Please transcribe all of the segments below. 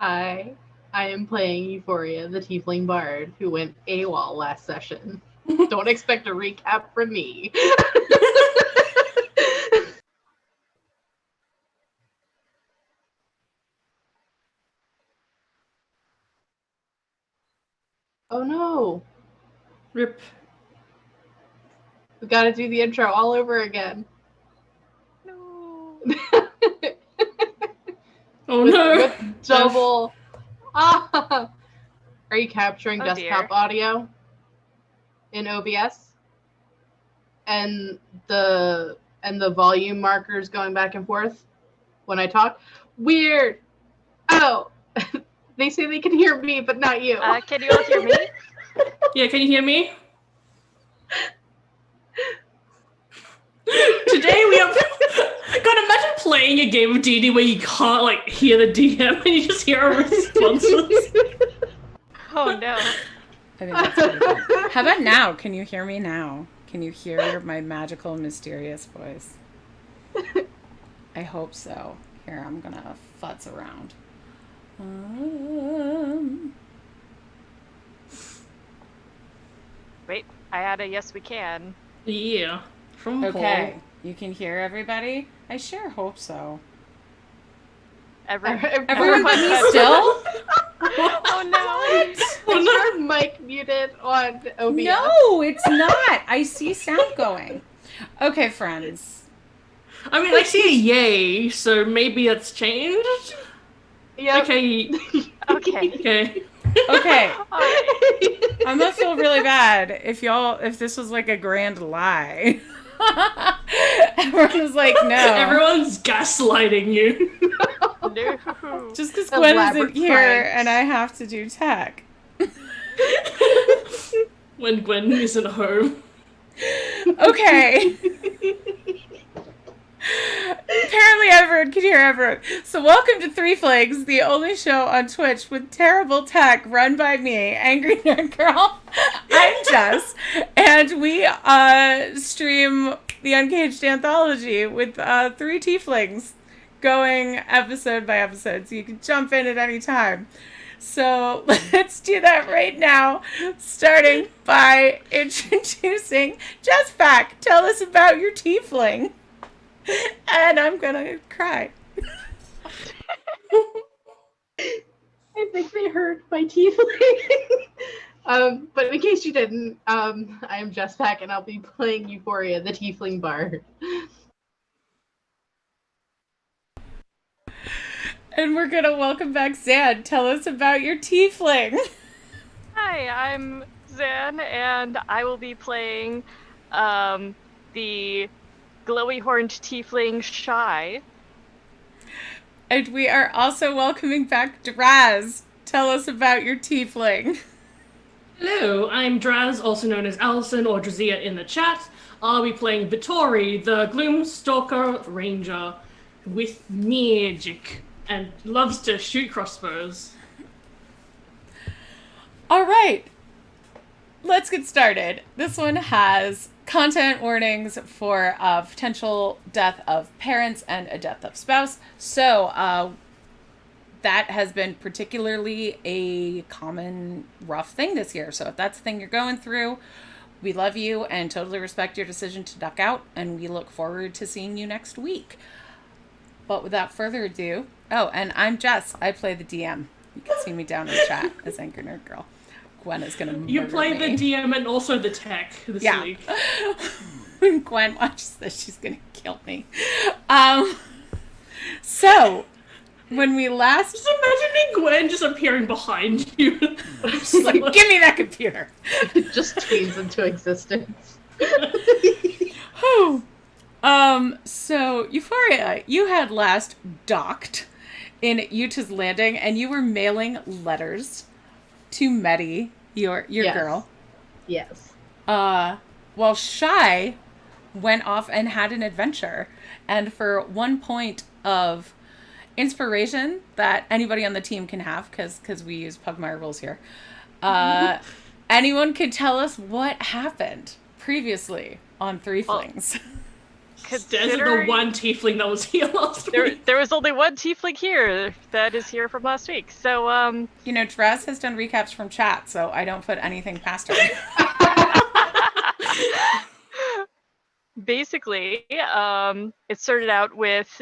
I am playing Euphoria, the tiefling bard who went AWOL last session. Don't expect a recap from me. Oh no. Rip. We gotta do the intro all over again. No. Oh no. With double. Ah! Are you capturing desktop audio in OBS? And the volume markers going back and forth when I talk? Weird. Oh. They say they can hear me, but not you. Can you all hear me? Yeah, can you hear me? Today we are... God, imagine playing a game of D&D where you can't, like, hear the DM and you just hear our responses. Oh, no. I think that's pretty fun. How about now? Can you hear me now? Can you hear my magical, mysterious voice? I hope so. Here, I'm gonna futz around. Wait, I had a yes we can. Yeah. From Okay, Paul. you can hear everybody? I sure hope so. Everyone but me still? Oh no! Is your mic muted on OBS? No, it's not. I see sound going. Okay, friends. I mean, I see a yay, so maybe it's changed? Yep. Okay. Okay. Okay. I'm gonna feel really bad if this was like a grand lie. Everyone was like, no. Everyone's gaslighting you. No. Just because Gwen isn't here and I have to do tech. When Gwen isn't home. Okay. Apparently everyone can hear everyone. So welcome to Threeflings, the only show on Twitch with terrible tech run by me, Angry Nerd Girl. I'm Jess, and we stream the Uncaged Anthology with 3 tieflings going episode by episode, so you can jump in at any time. So let's do that right now, starting by introducing Jess back. Tell us about your tiefling. And I'm gonna cry. I think they heard my tiefling. But in case you didn't, I'm Jess Pack, and I'll be playing Euphoria, the tiefling bard. And we're gonna welcome back Zan. Tell us about your tiefling. Hi, I'm Zan, and I will be playing the glowy horned tiefling Shy. And we are also welcoming back Draz. Tell us about your tiefling. Hello, I'm Draz, also known as Allison or Drazia in the chat. I'll be playing Vittori, the Gloomstalker Ranger with magic and loves to shoot crossbows. All right. Let's get started. This one has content warnings for potential death of parents and a death of spouse. So that has been particularly a common rough thing this year. So if that's the thing you're going through, we love you and totally respect your decision to duck out. And we look forward to seeing you next week. But without further ado, and I'm Jess. I play the DM. You can see me down in the chat as Angry Nerd Girl. Gwen is gonna murder You play me. the DM and also the tech this week. When Gwen watches this, she's gonna kill me. So when we last just imagining Gwen just appearing behind you. She's like, give me that computer. It just tweets into existence. So Euphoria, you had last docked in Utah's Landing, and you were mailing letters to Medi, your Yes. girl. Yes. While Shy went off and had an adventure. And for 1 point of inspiration that anybody on the team can have, because we use Pugmire rules here, anyone could tell us what happened previously on Threeflings. There's the one tiefling that was here last week. There was only one tiefling here that is here from last week. So, Dres has done recaps from chat, so I don't put anything past her. Basically, it started out with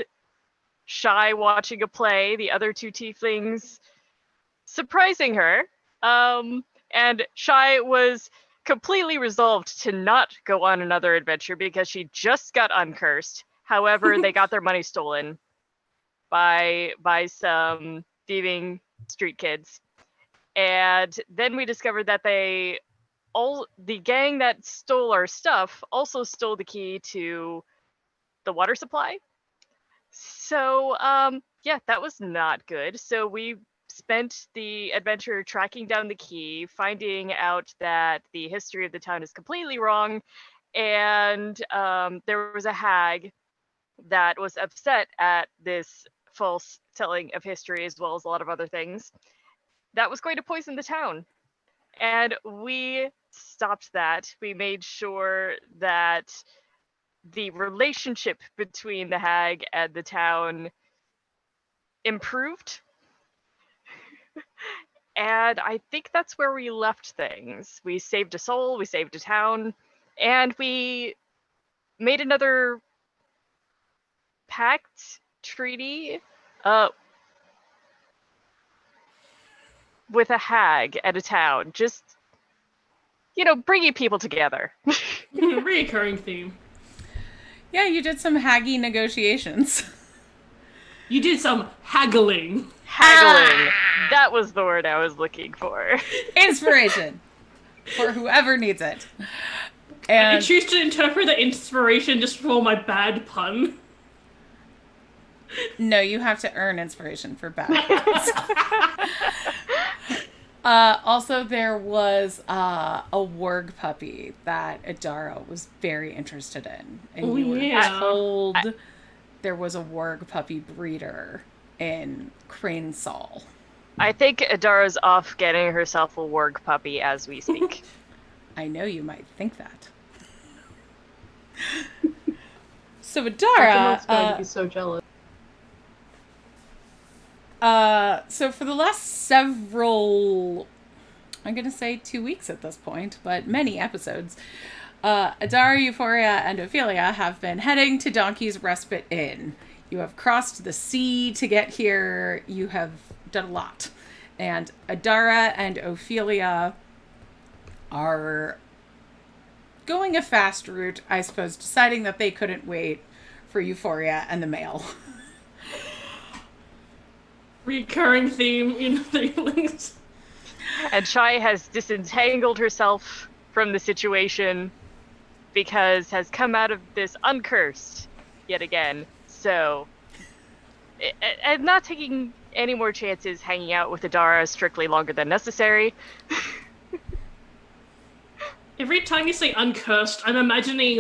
Shy watching a play, the other two tieflings surprising her, and Shy was completely resolved to not go on another adventure because she just got uncursed. However, they got their money stolen by some thieving street kids. And then we discovered that the gang that stole our stuff also stole the key to the water supply. So, yeah, that was not good. So we spent the adventure tracking down the key, finding out that the history of the town is completely wrong, and there was a hag that was upset at this false telling of history, as well as a lot of other things, that was going to poison the town. And we stopped that. We made sure that the relationship between the hag and the town improved. And I think that's where we left things. We saved a soul, we saved a town, and we made another pact treaty with a hag at a town. Just, bringing people together. Reoccurring theme. Yeah, you did some haggy negotiations. You did some haggling. Haggling. That was the word I was looking for. Inspiration. For whoever needs it. And I choose to interpret the inspiration just for my bad pun. No, you have to earn inspiration for bad puns. Also, there was a warg puppy that Adara was very interested in. And you were told there was a warg puppy breeder in Cranesall. I think Adara's off getting herself a warg puppy as we speak. I know you might think that. So Adara... going to be so jealous. So for the last several, I'm going to say 2 weeks at this point, but many episodes, Adara, Euphoria, and Ophelia have been heading to Donkey's Respite Inn. You have crossed the sea to get here. You have done a lot. And Adara and Ophelia are going a fast route, I suppose, deciding that they couldn't wait for Euphoria and the mail. Recurring theme in Threeflings. And Shy has disentangled herself from the situation because has come out of this uncursed yet again. So, I'm not taking any more chances hanging out with Adara strictly longer than necessary. Every time you say uncursed, I'm imagining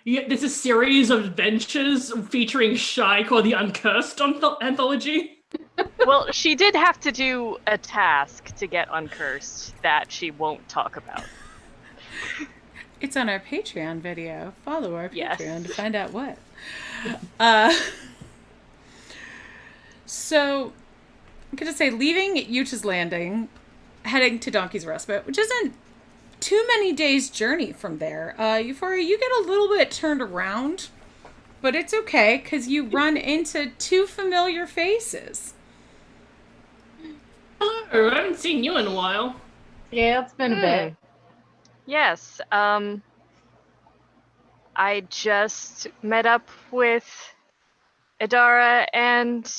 there's a series of adventures featuring Shy called the Uncursed Anthology. Well, she did have to do a task to get uncursed that she won't talk about. It's on our Patreon video. Follow our Patreon to find out what. So, I'm going to say leaving Yuta's Landing, heading to Donkey's Respite, which isn't too many days' journey from there. Euphoria, you get a little bit turned around, but it's okay, because you run into two familiar faces. Hello, I haven't seen you in a while. Yeah, it's been a bit. Yes, I just met up with Adara and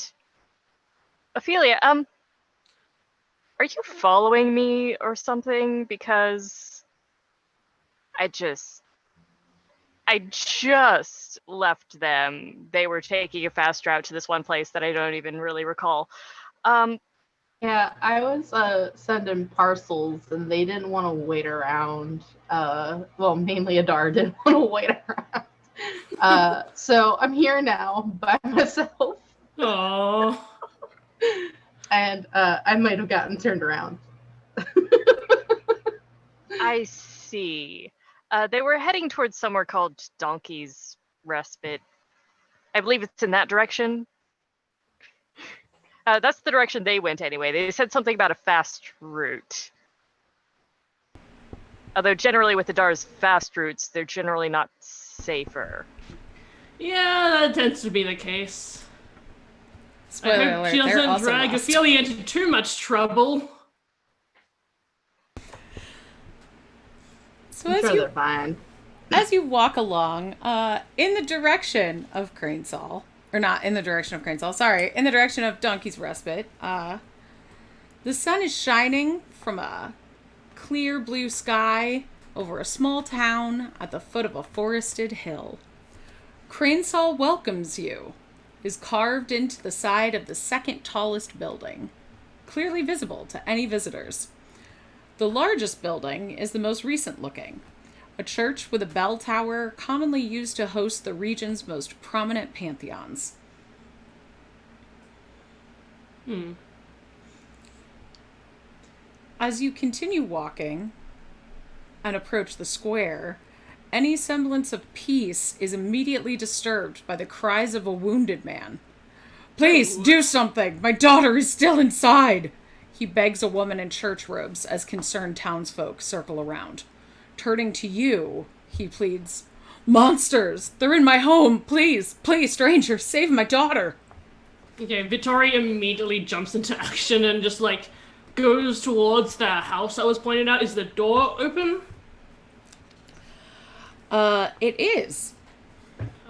Ophelia. Are you following me or something? Because I just left them. They were taking a fast route to this one place that I don't even really recall. Yeah, I was sending parcels and they didn't want to wait around. Well, mainly Adara didn't want to wait around. So I'm here now by myself. Aww. And I might have gotten turned around. I see. They were heading towards somewhere called Donkey's respite. I believe it's in that direction. That's the direction they went anyway. They said something about a fast route. Although generally with the Dar's fast routes, they're generally not safer. Yeah, that tends to be the case. Spoiler I hope alert, she they're doesn't also drag lost. Ophelia into too much trouble. So I'm sure they're fine. As you walk along, in the direction of Cranesall, or not in the direction of Cranesall, sorry, in the direction of Donkey's Respite, the sun is shining from a clear blue sky over a small town at the foot of a forested hill. Cranesall welcomes you, is carved into the side of the second tallest building, clearly visible to any visitors. The largest building is the most recent looking, a church with a bell tower commonly used to host the region's most prominent pantheons. As you continue walking and approach the square, any semblance of peace is immediately disturbed by the cries of a wounded man. "Please, do something! My daughter is still inside!" He begs a woman in church robes as concerned townsfolk circle around. Turning to you, he pleads, "Monsters! They're in my home! Please, please, stranger, save my daughter!" Okay, Vittori immediately jumps into action and just, like, goes towards the house that was pointed out. Is the door open? It is.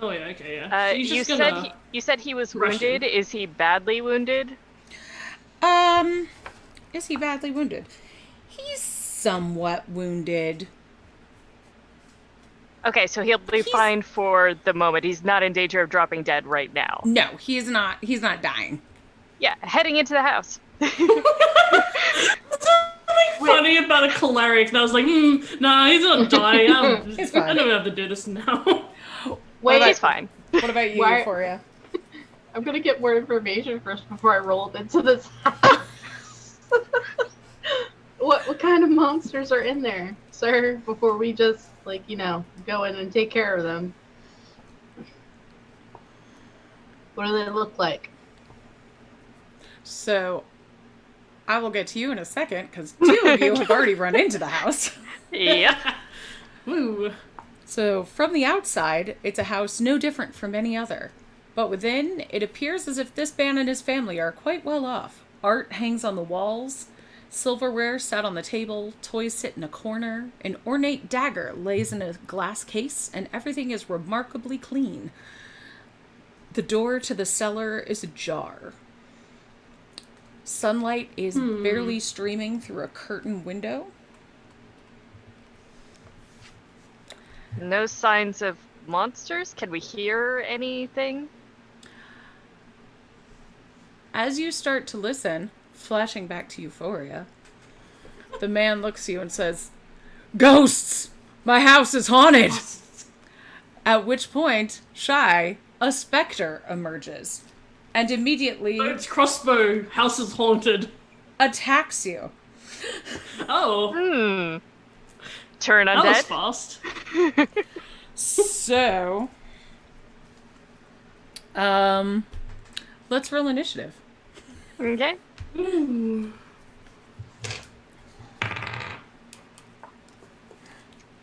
Oh, yeah, okay, yeah. You said he was wounded. Is he badly wounded? Is he badly wounded? He's somewhat wounded. Okay, so he'll be fine for the moment. He's not in danger of dropping dead right now. No, he is not. He's not dying. Yeah, heading into the house. That's something funny about a cleric that was like, nah, he's not dying. He's fine. I don't have to do this now. Wait, he's fine. What about you, Euphoria? I'm gonna get more information first before I roll into this house. What kind of monsters are in there, sir? Before we just, go in and take care of them. What do they look like? So, I will get to you in a second, because two of you have already run into the house. Yep. Woo. So, from the outside, it's a house no different from any other. But within, it appears as if this man and his family are quite well off. Art hangs on the walls, silverware sat on the table, toys sit in a corner, an ornate dagger lays in a glass case, and everything is remarkably clean. The door to the cellar is ajar. Sunlight is barely streaming through a curtain window. No signs of monsters? Can we hear anything? As you start to listen, flashing back to Euphoria, the man looks at you and says, "Ghosts! My house is haunted!" At which point, shy, a specter emerges and immediately It's crossbow, house is haunted. attacks you. Oh. Turn undead? That was fast. So, let's roll initiative. Okay.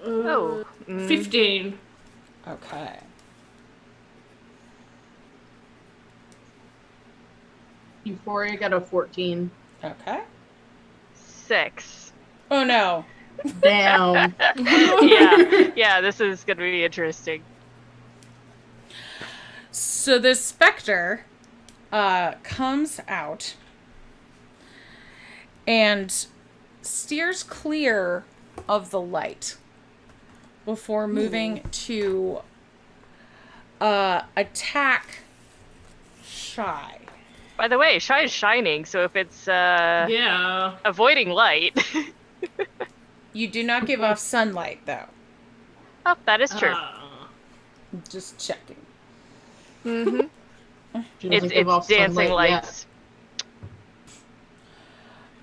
Ooh. 15. Okay. Euphoria got a 14. Okay. 6. Oh no. Damn. Yeah, this is gonna be interesting. So this specter comes out and steers clear of the light before moving to attack Shy. By the way, Shy is shining, so if it's avoiding light. You do not give off sunlight, though. Oh, that is true. Just checking. Mm-hmm. It's dancing lights.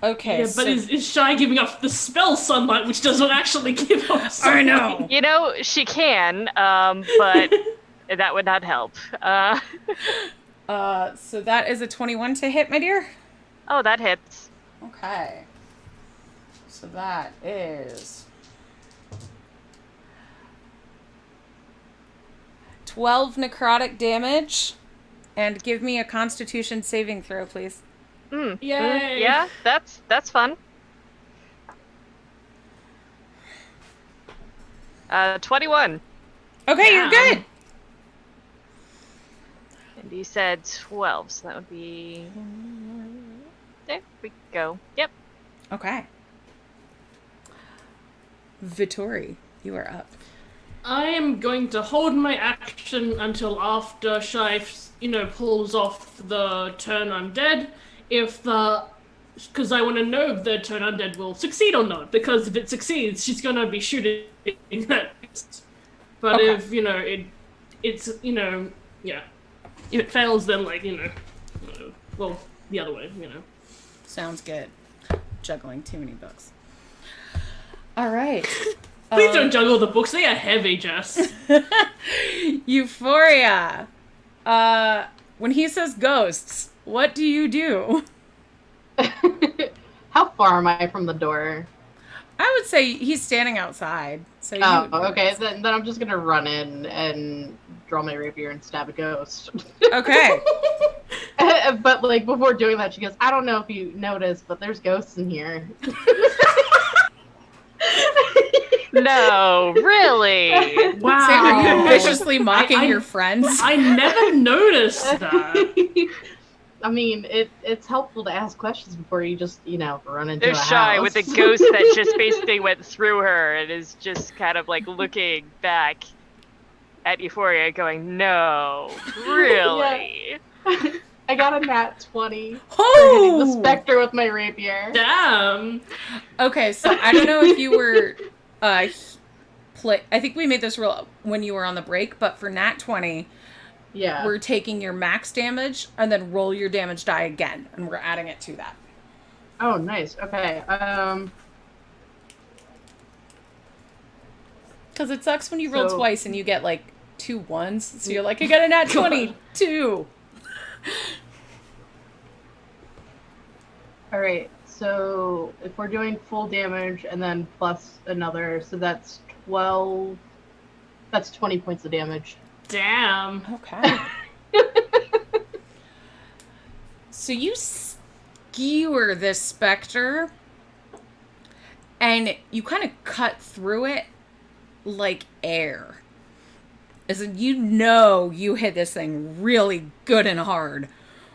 Okay, yeah, but is Shy giving off the spell sunlight, which doesn't actually give off sunlight? I know. You know, she can, but That would not help. So that is a 21 to hit, my dear? Oh, that hits. Okay. So that is 12 necrotic damage. And give me a Constitution saving throw, please. Yay! Yeah, that's fun. 21. Okay, you're good. And you said 12, so that would be... There we go. Yep. Okay. Vittori, you are up. I am going to hold my action until after Shai, pulls off the turn undead. Because I want to know if the turn undead will succeed or not. Because if it succeeds, she's gonna be shooting that. But okay. if it's yeah. If it fails, then well, the other way, Sounds good. Juggling too many books. All right. Please don't juggle the books. They are heavy, Jess. Euphoria. When he says ghosts, what do you do? How far am I from the door? I would say he's standing outside. So okay. Then I'm just gonna run in and draw my rapier and stab a ghost. Okay. But before doing that, she goes, "I don't know if you noticed, but there's ghosts in here." No, really? Wow. Sam, are you viciously mocking your friends? I never noticed that. I mean, it's helpful to ask questions before you just, run into They're a Shy house. with a ghost that just basically went through her and is just kind of looking back at Euphoria going, no, really? Yeah. I got a nat 20 Oh! for hitting the specter with my rapier. Damn. Okay, so I don't know if you were I think we made this rule when you were on the break, but for nat 20, yeah, we're taking your max damage and then roll your damage die again, and we're adding it to that. Oh, nice. Okay. Because it sucks when you roll twice and you get 2 ones, so you're like, I got a nat 22. All right. So if we're doing full damage and then plus another, so that's 12. That's 20 points of damage. Damn. Okay. So you skewer this specter, and you kind of cut through it like air. As in, you hit this thing really good and hard,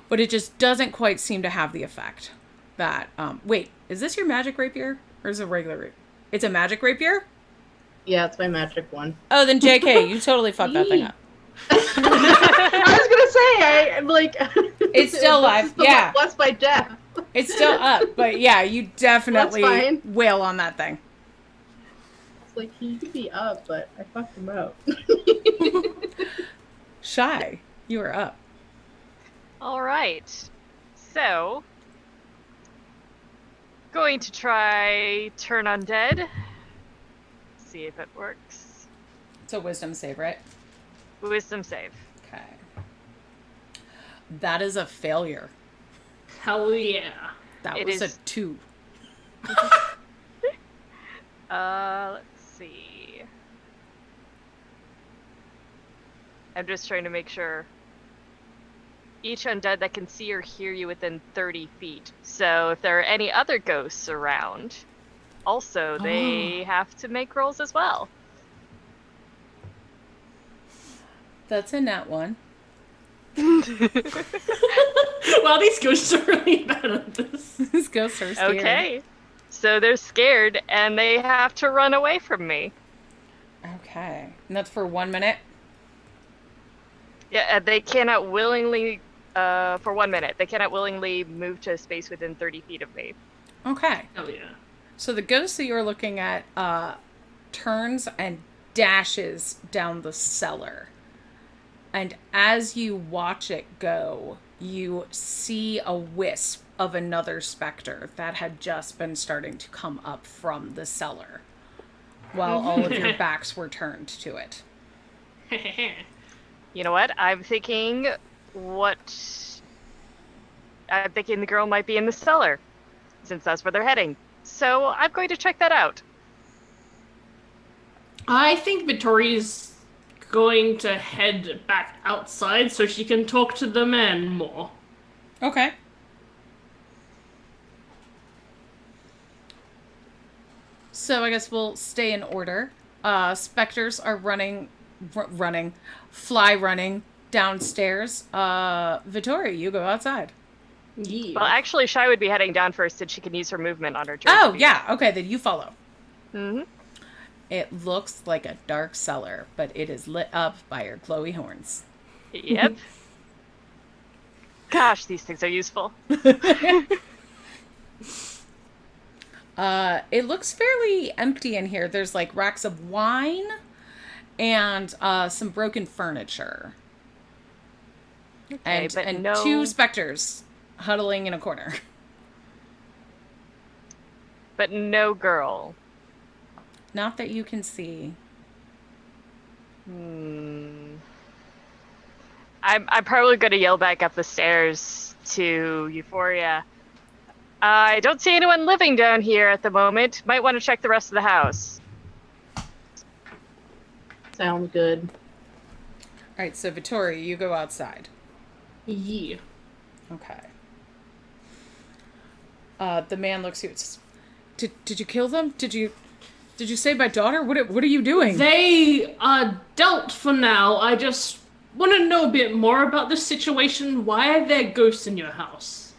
but it just doesn't quite seem to have the effect that... wait, is this your magic rapier? Or is it a regular rapier? It's a magic rapier? Yeah, it's my magic one. Oh, then JK, you totally fucked that thing up. I was gonna say, it's still alive. Yeah, blessed by death. It's still up, but yeah, you definitely wail on that thing. It's he could be up, but I fucked him up. Shy, you are up. All right. So, going to try turn undead. See if it works. It's a wisdom save, right? Wisdom save. Okay. That is a failure. Hell yeah. That was a 2. Let's see. I'm just trying to make sure. Each undead that can see or hear you within 30 feet. So if there are any other ghosts around, also they have to make rolls as well. That's a nat 1. Wow, these ghosts are really bad at this. These ghosts are scared. Okay. So they're scared and they have to run away from me. Okay. And that's for 1 minute? Yeah, they cannot willingly, for 1 minute, they cannot willingly move to a space within 30 feet of me. Okay. Hell yeah. So the ghost that you're looking at turns and dashes down the cellar. And as you watch it go, you see a wisp of another specter that had just been starting to come up from the cellar while all of your backs were turned to it. You know what? I'm thinking the girl might be in the cellar, since that's where they're heading. So I'm going to check that out. I think Victoria's going to head back outside so she can talk to the men more. Okay. So I guess we'll stay in order. Specters are fly running downstairs. Vittoria, you go outside. Yeah. Well, actually, Shai would be heading down first, since she can use her movement on her turn. Oh, yeah. Okay, then you follow. Mm-hmm. It looks like a dark cellar, but it is lit up by your glowy horns. Yep. Gosh, these things are useful. It looks fairly empty in here. There's like racks of wine and some broken furniture. Okay, and two specters huddling in a corner. But no girl. Not that you can see. I'm probably going to yell back up the stairs to Euphoria. I don't see anyone living down here at the moment. Might want to check the rest of the house. Sounds good. All right, so Vittoria, you go outside. Yeah. Okay. The man looks at you and says, Did you kill them? Did you save my daughter? What are you doing? They are dealt for now. I just want to know a bit more about this situation. Why are there ghosts in your house?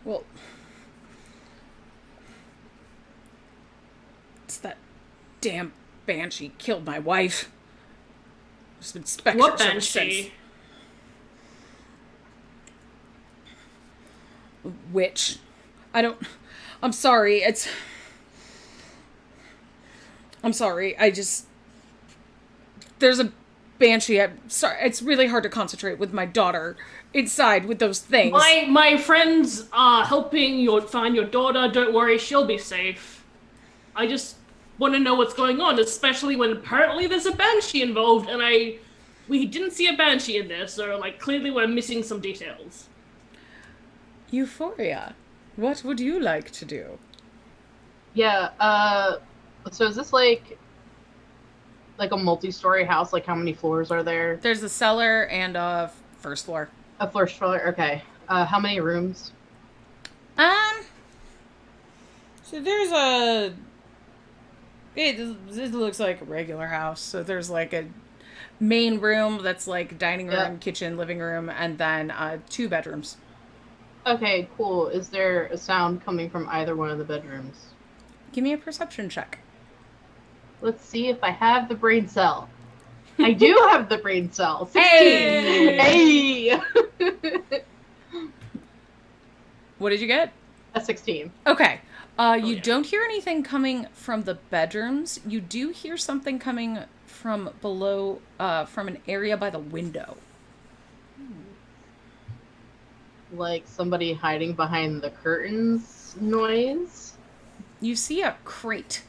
Well, it's that damn banshee killed my wife. There's been specters What ever since. banshee? Witch. I'm sorry. I'm sorry. There's a banshee. I'm sorry. It's really hard to concentrate with my daughter inside with those things. My friends are helping you find your daughter. Don't worry, she'll be safe. I just want to know what's going on, especially when apparently there's a banshee involved, and we didn't see a banshee in there, so clearly we're missing some details. Euphoria, what would you like to do? Yeah, so is this like a multi-story house? Like, how many floors are there? There's a cellar and a first floor. A first floor, okay. How many rooms? So there's it looks like a regular house. So there's like a main room that's like dining room, kitchen, living room, and then 2 bedrooms. Okay, cool. Is there a sound coming from either one of the bedrooms? Give me a perception check. Let's see if I have the brain cell. I do have the brain cell. 16. Hey! What did you get? A 16. Okay. You don't hear anything coming from the bedrooms. You do hear something coming from below, from an area by the window. Like somebody hiding behind the curtains noise? You see a crate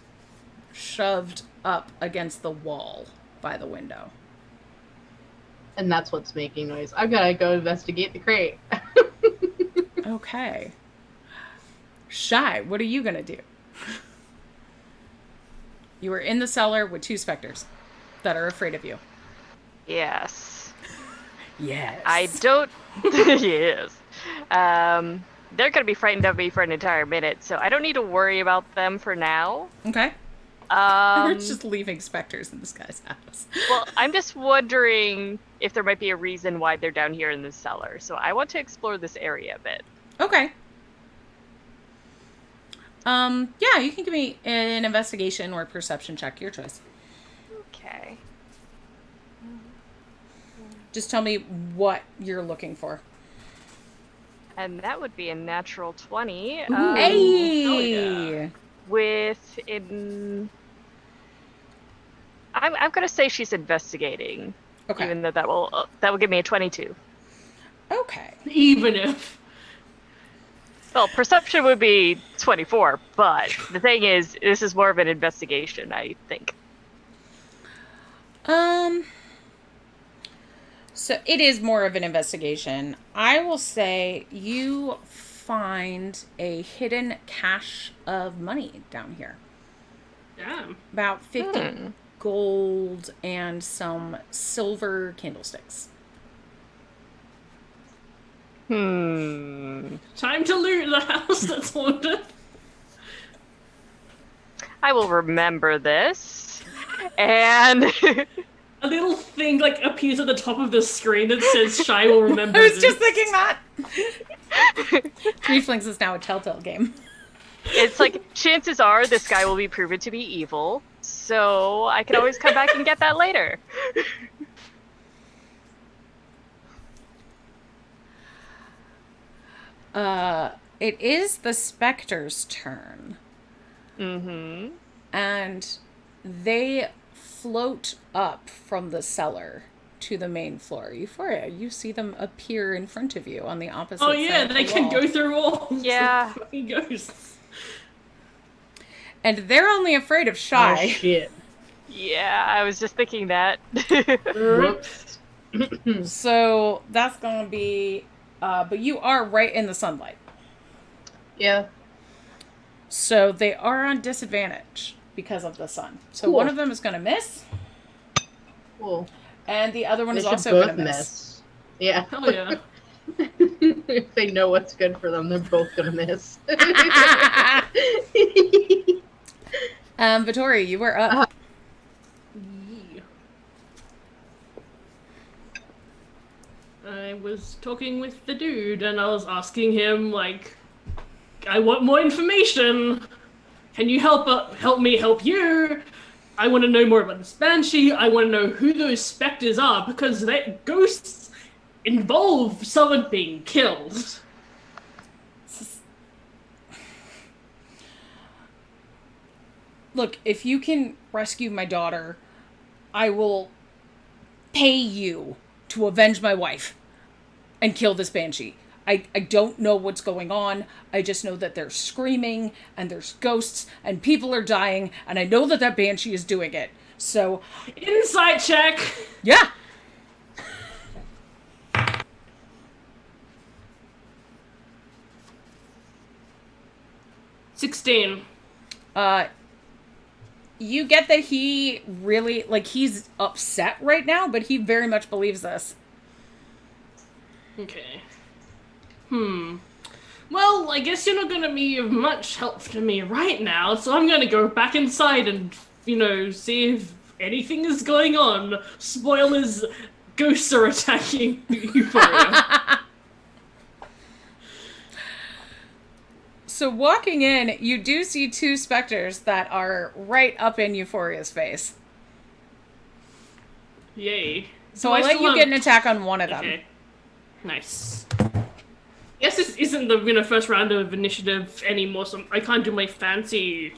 shoved up against the wall by the window. And that's what's making noise. I've got to go investigate the crate. Okay. Shai, what are you going to do? You are in the cellar with 2 specters that are afraid of you. Yes. Yes. I don't... Yes. They're going to be frightened of me for an entire minute, so I don't need to worry about them for now. Okay. We're just leaving specters in this guy's house. Well, I'm just wondering if there might be a reason why they're down here in the cellar. So I want to explore this area a bit. Okay. Yeah, you can give me an investigation or perception check, your choice. Okay. Just tell me what you're looking for. And that would be a natural 20. Hey! I'm gonna say she's investigating. Okay. Even though that will give me a 22. Okay. Even if. Well, perception would be 24, but the thing is, this is more of an investigation, I think. So it is more of an investigation. I will say you find a hidden cache of money down here. Damn. About 50 gold and some silver candlesticks. Hmm. Time to loot the house that's haunted. I will remember this. And a little thing like appears at the top of the screen that says Shy will remember I was this. just thinking that. Threeflings is now a Telltale game. It's like, chances are this guy will be proven to be evil, so I can always come back and get that later. It is the Spectre's turn. Mm-hmm. And they float up from the cellar to the main floor. Euphoria, you see them appear in front of you on the opposite side. Oh yeah, they can go through walls. Yeah. Fucking ghosts. And they're only afraid of Shy. Oh, shit. Yeah, I was just thinking that. Whoops. So that's going to be... but you are right in the sunlight. Yeah. So they are on disadvantage because of the sun. So Cool. one of them is going to miss. Cool. And the other one They is should also both going to miss. Yeah. Hell yeah. If they know what's good for them, they're both gonna miss. Vittori, you were up. Yeah. I was talking with the dude and I was asking him, like, I want more information. Can you help me help you? I want to know more about this banshee. I want to know who those specters are because ghosts involve someone being killed. Look, if you can rescue my daughter, I will pay you to avenge my wife and kill this banshee. I don't know what's going on. I just know that they're screaming and there's ghosts and people are dying and I know that that banshee is doing it. So... Insight check! Yeah! $16. You get that he really, like, he's upset right now, but he very much believes this. Okay. Well, I guess you're not gonna be of much help to me right now, so I'm gonna go back inside and, see if anything is going on. Spoilers, ghosts are attacking Euphoria. So walking in, you do see two specters that are right up in Euphoria's face. Yay. So I'll let you get an attack on one of them. Okay. Nice. Guess this isn't the first round of initiative anymore, so I can't do my fancy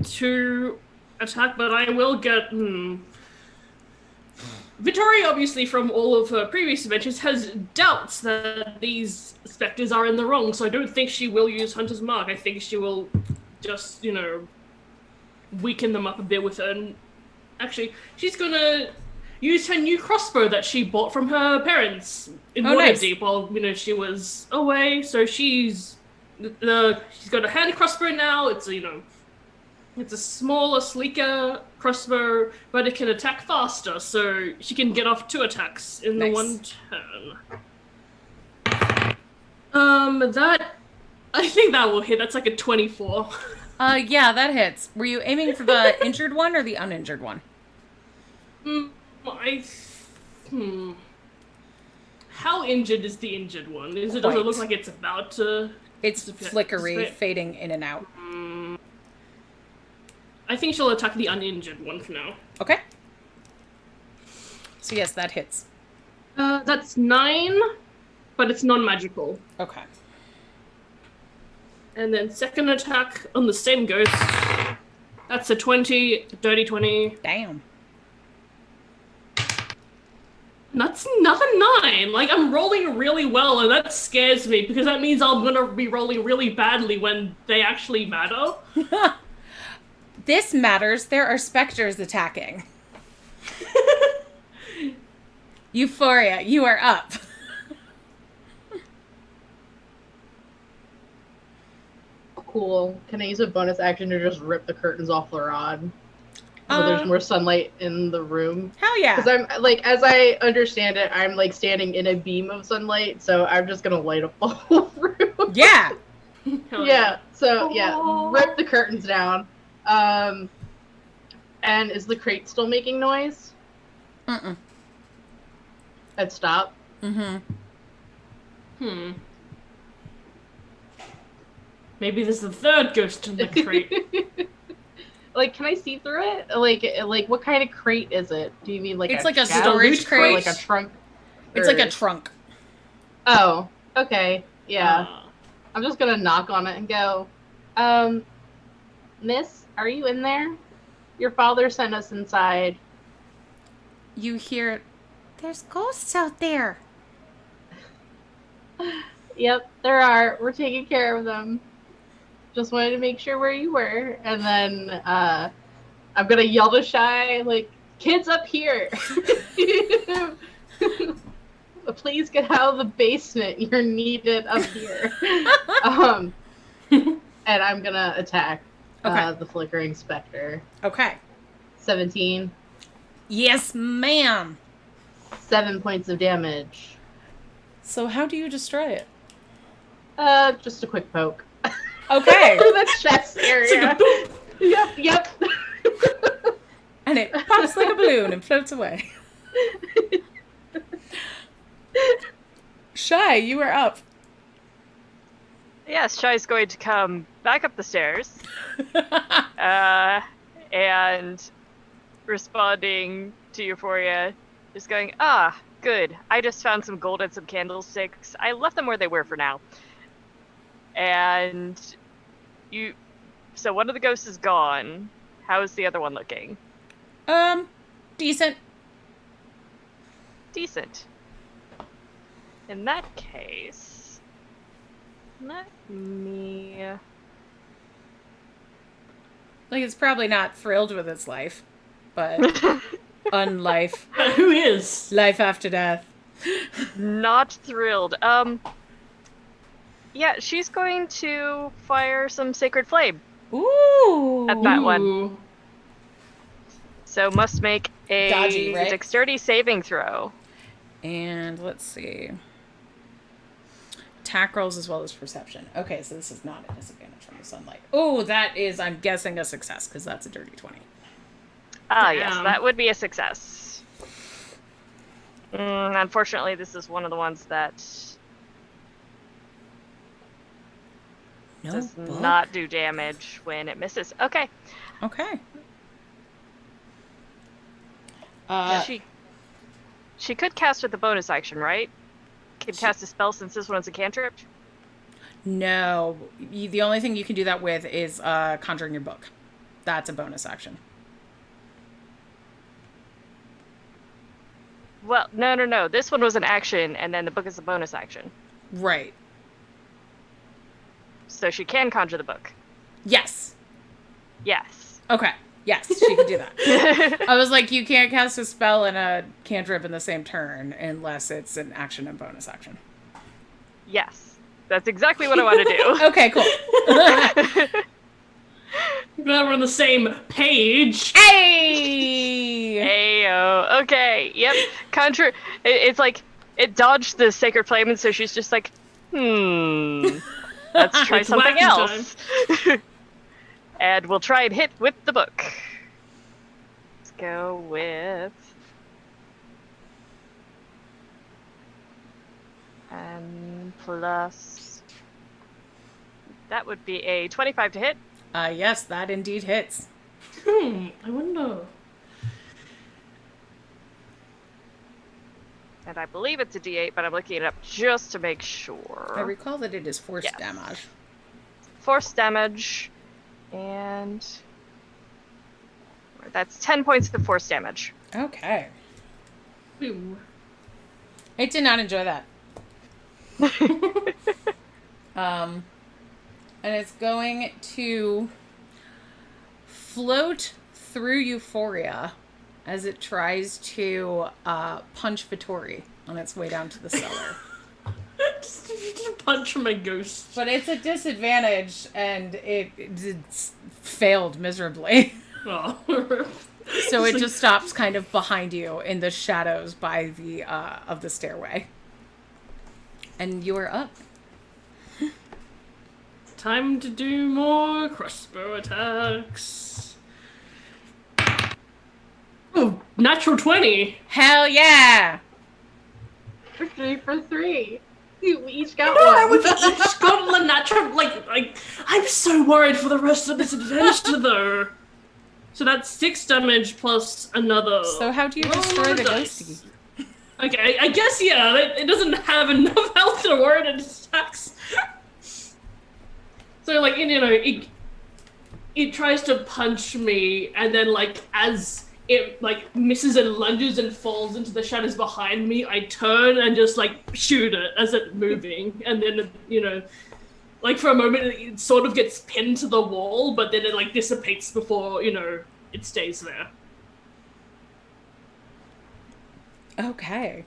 2 attack, but I will get Vittori, obviously, from all of her previous adventures, has doubts that these specters are in the wrong, so I don't think she will use Hunter's Mark. I think she will just, weaken them up a bit with her. And actually, she's gonna use her new crossbow that she bought from her parents in Waterdeep while, she was away. So she's got a hand crossbow now. It's it's a smaller, sleeker crossbow, but it can attack faster, so she can get off 2 attacks in the one turn. I think that will hit. That's like a 24. Yeah, that hits. Were you aiming for the injured one or the uninjured one? How injured is the injured one? Does it look like it's about to... It's flickery, fading in and out. I think she'll attack the uninjured one for now. Okay. So yes, that hits. That's 9, but it's non-magical. Okay. And then second attack on the same ghost. That's a 20, dirty 20. Damn. That's another 9. Like, I'm rolling really well, and that scares me, because that means I'm gonna be rolling really badly when they actually matter. This matters. There are specters attacking. Euphoria, you are up. Cool. Can I use a bonus action to just rip the curtains off the rod? So there's more sunlight in the room. Hell yeah. Because I'm like, as I understand it, I'm like standing in a beam of sunlight, so I'm just gonna light up the whole room. Yeah. Yeah. So yeah, rip the curtains down. And is the crate still making noise? Mm-mm. I'd stop. Maybe there's a third ghost in the crate. Like, can I see through it? Like, what kind of crate is it? Do you mean like it's a like a chest storage crate? or like a trunk? It's like a trunk. Oh, okay. Yeah. I'm just gonna knock on it and go, Miss, are you in there? Your father sent us inside. You hear, there's ghosts out there. Yep, there are. We're taking care of them. Just wanted to make sure where you were. And then I'm gonna yell to Shy, like, kids up here. Please get out of the basement. You're needed up here. And I'm gonna attack the flickering specter. Okay. 17. Yes, ma'am. 7 points of damage. So how do you destroy it? Just a quick poke. Okay. Through the chest area. Yep. And it pops like a balloon and floats away. Shy, you are up. Yes, Shy's going to come back up the stairs. And responding to Euphoria is going, good. I just found some gold and some candlesticks. I left them where they were for now. And so one of the ghosts is gone. How is the other one looking? Decent. Decent. In that case, let me... Like, it's probably not thrilled with its life, but unlife. Who is? Life after death. Not thrilled. Yeah, she's going to fire some Sacred Flame. Ooh. At that one. So must make a Dodgy, right? dexterity saving throw. And let's see. Attack rolls as well as perception. Okay, so this is not a disadvantage from the sunlight. Oh, that is, I'm guessing, a success, because that's a dirty 20. Yes, that would be a success. Unfortunately, this is one of the ones that does not do damage when it misses. Okay. Okay. She could cast with the bonus action, right? Can cast a spell since this one's a cantrip? No. The only thing you can do that with is conjuring your book. That's a bonus action. Well, no. This one was an action, and then the book is a bonus action. Right. So she can conjure the book. Yes. Yes. Okay. Yes, she can do that. I was like, you can't cast a spell and a cantrip in the same turn unless it's an action and bonus action. Yes. That's exactly what I want to do. Okay, cool. Glad we're on the same page. Hey! Ayo. Okay. Yep. It's like it dodged the Sacred Flame, and so she's just like, let's try something else. And we'll try and hit with the book. Let's go with... plus... That would be a 25 to hit. Yes, that indeed hits. I wonder. And I believe it's a D8, but I'm looking it up just to make sure. I recall that it is force damage. Force damage. And that's 10 points of force damage. Okay. Ooh. I did not enjoy that. And it's going to float through Euphoria as it tries to punch Vittori on its way down to the cellar. Just punch my ghost. But it's a disadvantage, and it failed miserably. Oh. So it just stops kind of behind you in the shadows by the of the stairway. And you are up. Time to do more crossbow attacks. Oh, natural 20. Hell yeah! We're 3 for 3. We each got No, one. we each got a natural. I'm so worried for the rest of this adventure, though. So that's 6 damage plus another. So how do you destroy the ghosty? Okay, I guess, yeah, it doesn't have enough health to warrant it attacks. So, like, you know, it tries to punch me, and then, like, as it, like, misses and lunges and falls into the shadows behind me, I turn and just, like, shoot it as it's moving. And then, you know, like, for a moment, it sort of gets pinned to the wall, but then it, like, dissipates before, you know, it stays there. Okay.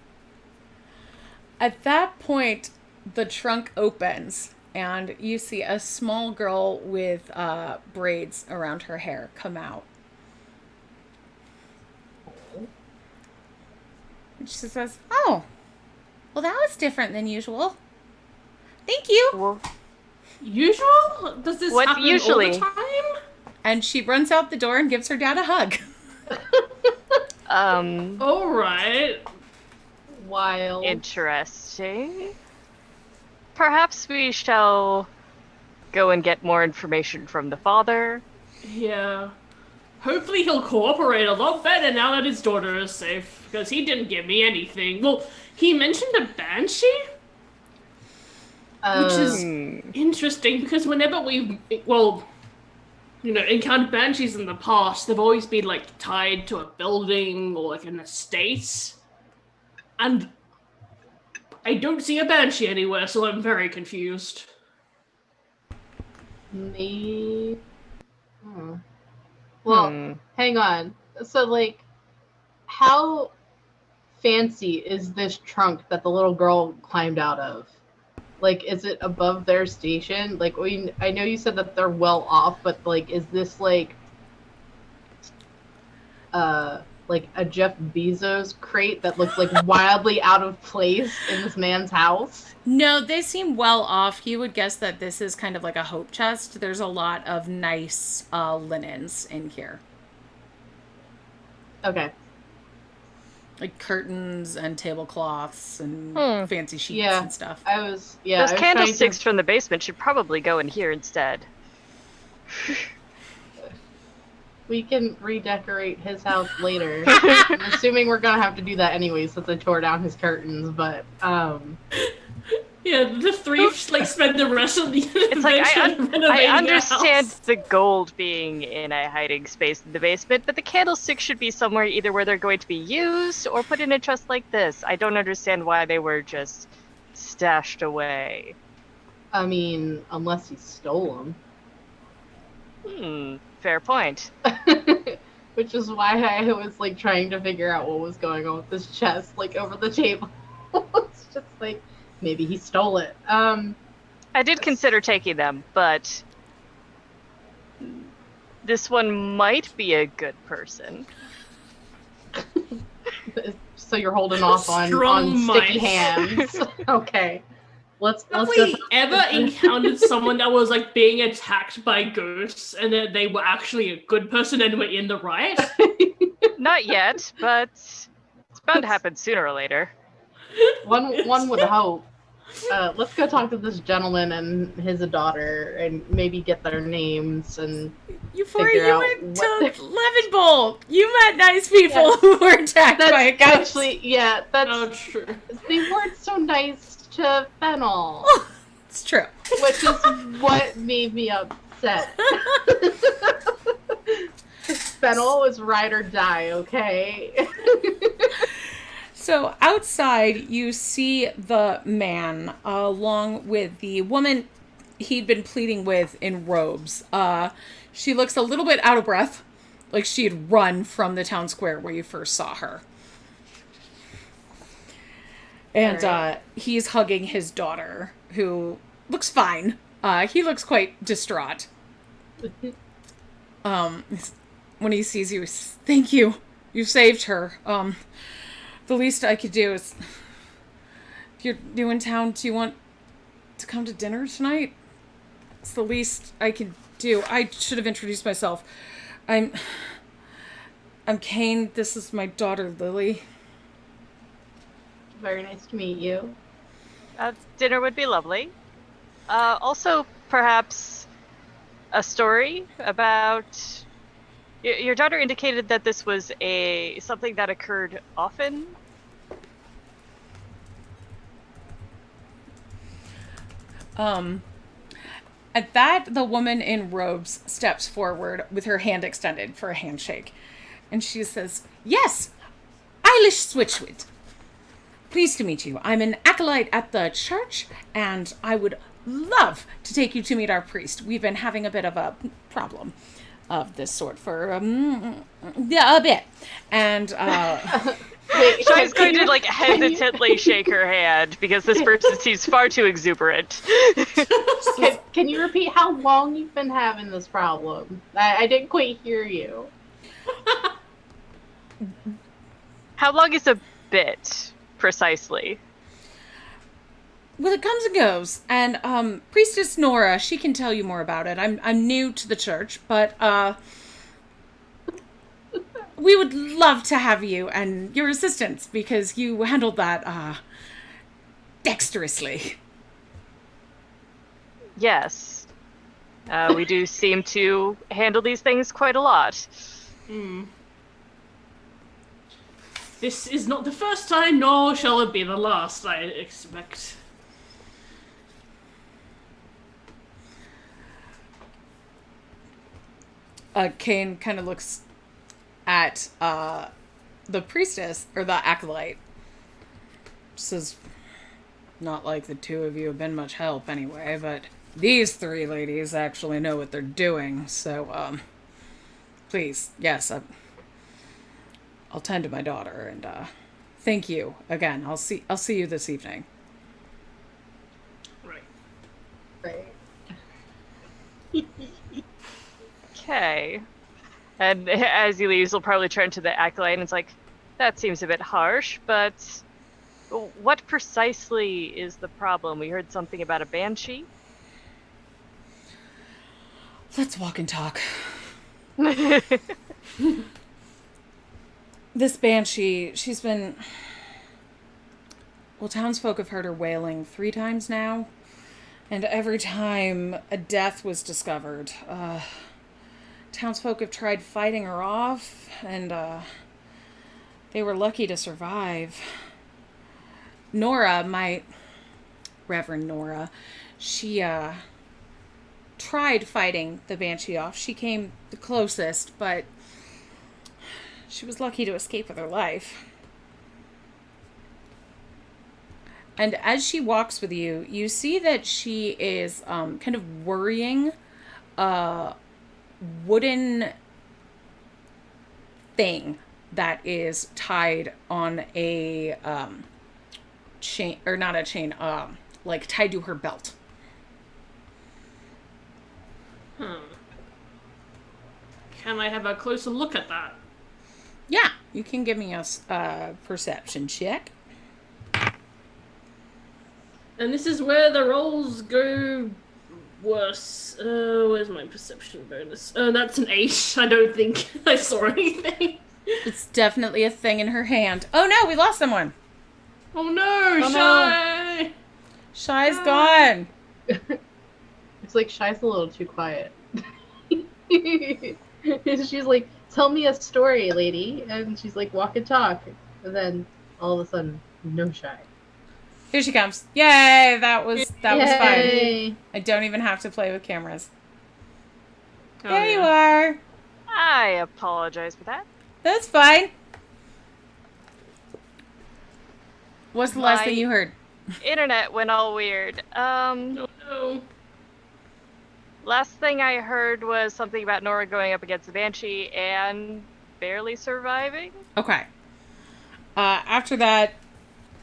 At that point, the trunk opens, and you see a small girl with braids around her hair come out. And she says, "Oh, well, that was different than usual. Thank you." Well, Usual? Does this What happen usually? all the time? And she runs out the door and gives her dad a hug. Alright. Wild. Interesting. Perhaps we shall go and get more information from the father. Yeah. Hopefully he'll cooperate a lot better now that his daughter is safe, because he didn't give me anything. Well, he mentioned a banshee? Which is interesting, because whenever we, well, you know, encountered banshees in the past, they've always been, like, tied to a building or, like, an estate. And I don't see a banshee anywhere, so I'm very confused. Me. Well, hang on. So, like, how fancy is this trunk that the little girl climbed out of? Like, is it above their station? Like, I know you said that they're well off, but, like, is this, like a Jeff Bezos crate that looks, like, wildly out of place in this man's house? No, they seem well off. You would guess that this is kind of like a hope chest. There's a lot of nice linens in here. Okay. Like curtains and tablecloths and fancy sheets and stuff. Those candlesticks from the basement should probably go in here instead. We can redecorate his house later. I'm assuming we're gonna have to do that anyway since I tore down his curtains, but Yeah, the three like spend the rest of the It's like I understand the gold being in a hiding space in the basement, but the candlesticks should be somewhere either where they're going to be used or put in a chest like this. I don't understand why they were just stashed away. I mean, unless he stole them. Fair point. Which is why I was like trying to figure out what was going on with this chest, like over the table. It's just like maybe he stole it. I did consider taking them, but this one might be a good person. So you're holding off on sticky hands. Okay. Let's we ever encountered someone that was like being attacked by ghosts and that they were actually a good person and were in the right? Not yet, but it's bound to happen sooner or later. One would hope. Let's go talk to this gentleman and his daughter and maybe get their names and Euphoria, you went to Levenbolt. You met nice people who were attacked by a ghost. Actually, yeah, that's true. They weren't so nice to Fennel. It's true. Which is what made me upset. Fennel was ride or die, okay? So outside, you see the man along with the woman he'd been pleading with in robes. She looks a little bit out of breath Like she had run from the town square where you first saw her. And he's hugging his daughter, who looks fine. He looks quite distraught. When he sees you, he says, "Thank you. You saved her. The least I could do is... If you're new in town, do you want to come to dinner tonight? It's the least I could do. I should have introduced myself. I'm Kane. This is my daughter, Lily." Very nice to meet you. Dinner would be lovely. Also, perhaps a story about... Your daughter indicated that this was something that occurred often. At that, the woman in robes steps forward with her hand extended for a handshake. And she says, "Yes, Eilish Switchwood. Pleased to meet you. I'm an acolyte at the church, and I would love to take you to meet our priest. We've been having a bit of a problem of this sort for a bit." And wait, Shai's going to hesitantly shake her hand because this person seems far too exuberant. Can you repeat how long you've been having this problem? I didn't quite hear you. How long is a bit, precisely? Well, it comes and goes. And Priestess Nora, she can tell you more about it. I'm new to the church, but we would love to have you and your assistance because you handled that dexterously. Yes. We do seem to handle these things quite a lot. This is not the first time, nor shall it be the last, I expect. Kane kind of looks at the priestess, or the acolyte. Says, "Not like the two of you have been much help anyway, but these three ladies actually know what they're doing, so, please, yes, I'll tend to my daughter, and, thank you again. I'll see you this evening." Right. Okay. And as he leaves, he'll probably turn to the acolyte and it's like, "That seems a bit harsh, but what precisely is the problem? We heard something about a banshee." Let's walk and talk. This banshee, she's been... Well, townsfolk have heard her wailing 3 times now. And every time a death was discovered, townsfolk have tried fighting her off, and they were lucky to survive. Nora, my Reverend Nora, she tried fighting the banshee off. She came the closest, but she was lucky to escape with her life. And as she walks with you, you see that she is kind of worrying a wooden thing that is tied on a chain, or not a chain, like tied to her belt. Can I have a closer look at that? Yeah, you can give me a perception check. And this is where the rolls go worse. Where's my perception bonus? That's an 8. I don't think I saw anything. It's definitely a thing in her hand. Oh no, we lost someone. Oh no, Shy! Shy's gone. It's like Shy's a little too quiet. She's like, "Tell me a story, lady." And she's like, "Walk and talk." And then all of a sudden, no Shy. Here she comes. Yay! That was fun. Yay. I don't even have to play with cameras. Oh, there you yeah. are. I apologize for that. That's fine. What's the last thing you heard? Internet went all weird. Oh no. Last thing I heard was something about Nora going up against the Banshee and barely surviving. Okay. After that,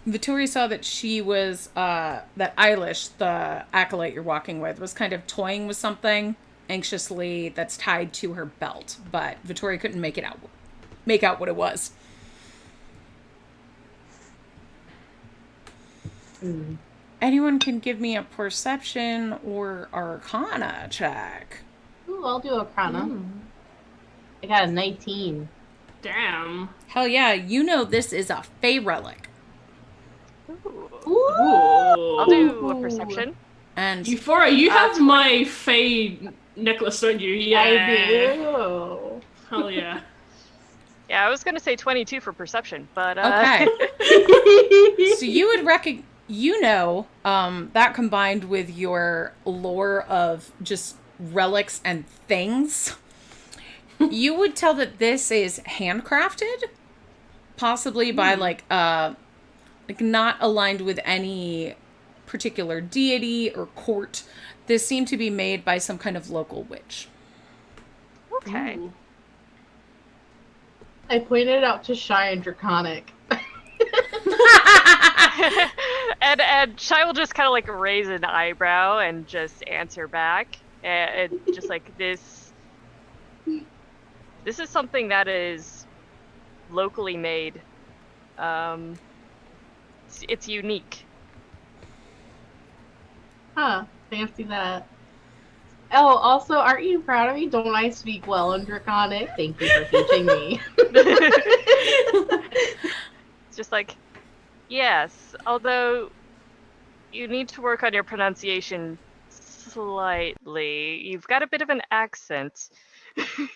Vittori saw that she was, that Eilish, the acolyte you're walking with, was kind of toying with something anxiously that's tied to her belt, but Vittori couldn't make out what it was. Anyone can give me a perception or arcana check. Ooh, I'll do arcana. I got a 19. Damn. Hell yeah, you know this is a Fey relic. Ooh. I'll do a perception. And Euphoria, you have my Fey necklace, don't you? Yeah. I do. Hell yeah. Yeah, I was gonna say 22 for perception, but okay. So you would that combined with your lore of just relics and things, you would tell that this is handcrafted, possibly by like not aligned with any particular deity or court. This seemed to be made by some kind of local witch. Okay. Ooh. I pointed out to Shy and Draconic. and Shai will just kind of like raise an eyebrow and just answer back, and just like this is something that is locally made. It's unique. Huh, fancy that. Oh, also, aren't you proud of me? Don't I speak well in Draconic? Thank you for teaching me. It's just like, yes, although you need to work on your pronunciation slightly. You've got a bit of an accent. I'm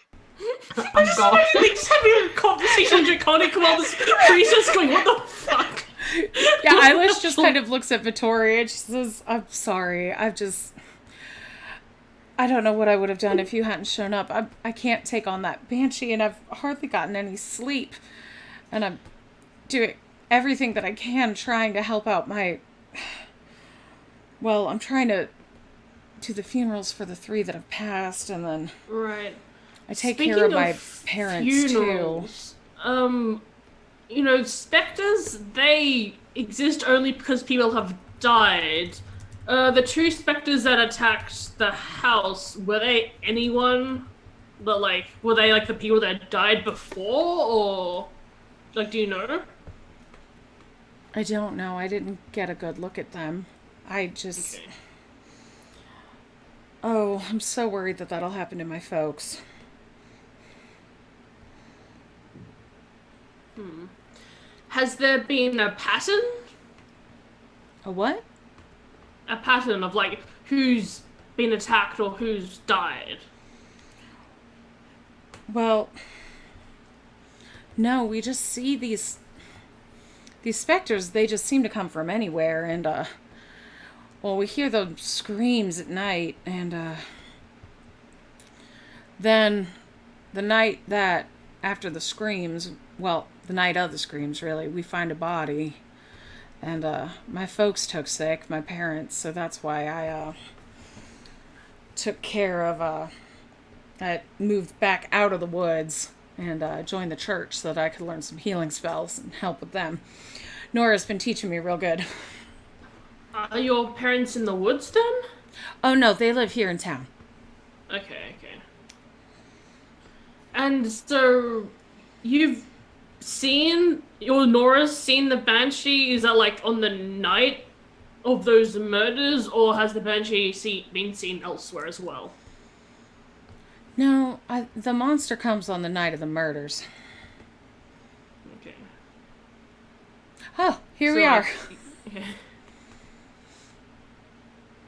going. Just having a conversation in Draconic while this priestess going, what the fuck? Yeah, Eilish just kind of looks at Vittori and she says, I'm sorry, I don't know what I would have done if you hadn't shown up. I can't take on that banshee, and I've hardly gotten any sleep. And I'm doing everything that I can trying to help out my... Well, I'm trying to do the funerals for the 3 that have passed, and then... Right. I take care of my parents, funerals, too. You know, specters, they exist only because people have died. The 2 specters that attacked the house, were they anyone that, like, were they, like, the people that died before, or, like, do you know? I don't know. I didn't get a good look at them. I just... Okay. Oh, I'm so worried that that'll happen to my folks. Has there been a pattern? A what? A pattern of, like, who's been attacked or who's died? Well, no, we just see these specters. They just seem to come from anywhere, and, well, we hear those screams at night, and, then the night that, after the screams, well, the night of the screams, really, we find a body. And, my folks took sick, my parents, so that's why I, took care of, I moved back out of the woods and, joined the church so that I could learn some healing spells and help with them. Nora's been teaching me real good. Are your parents in the woods, then? Oh, no, they live here in town. Okay. And so, Nora's seen the Banshee, is that like on the night of those murders, or has the Banshee been seen elsewhere as well? No, the monster comes on the night of the murders. Okay. Oh, here we are. Okay.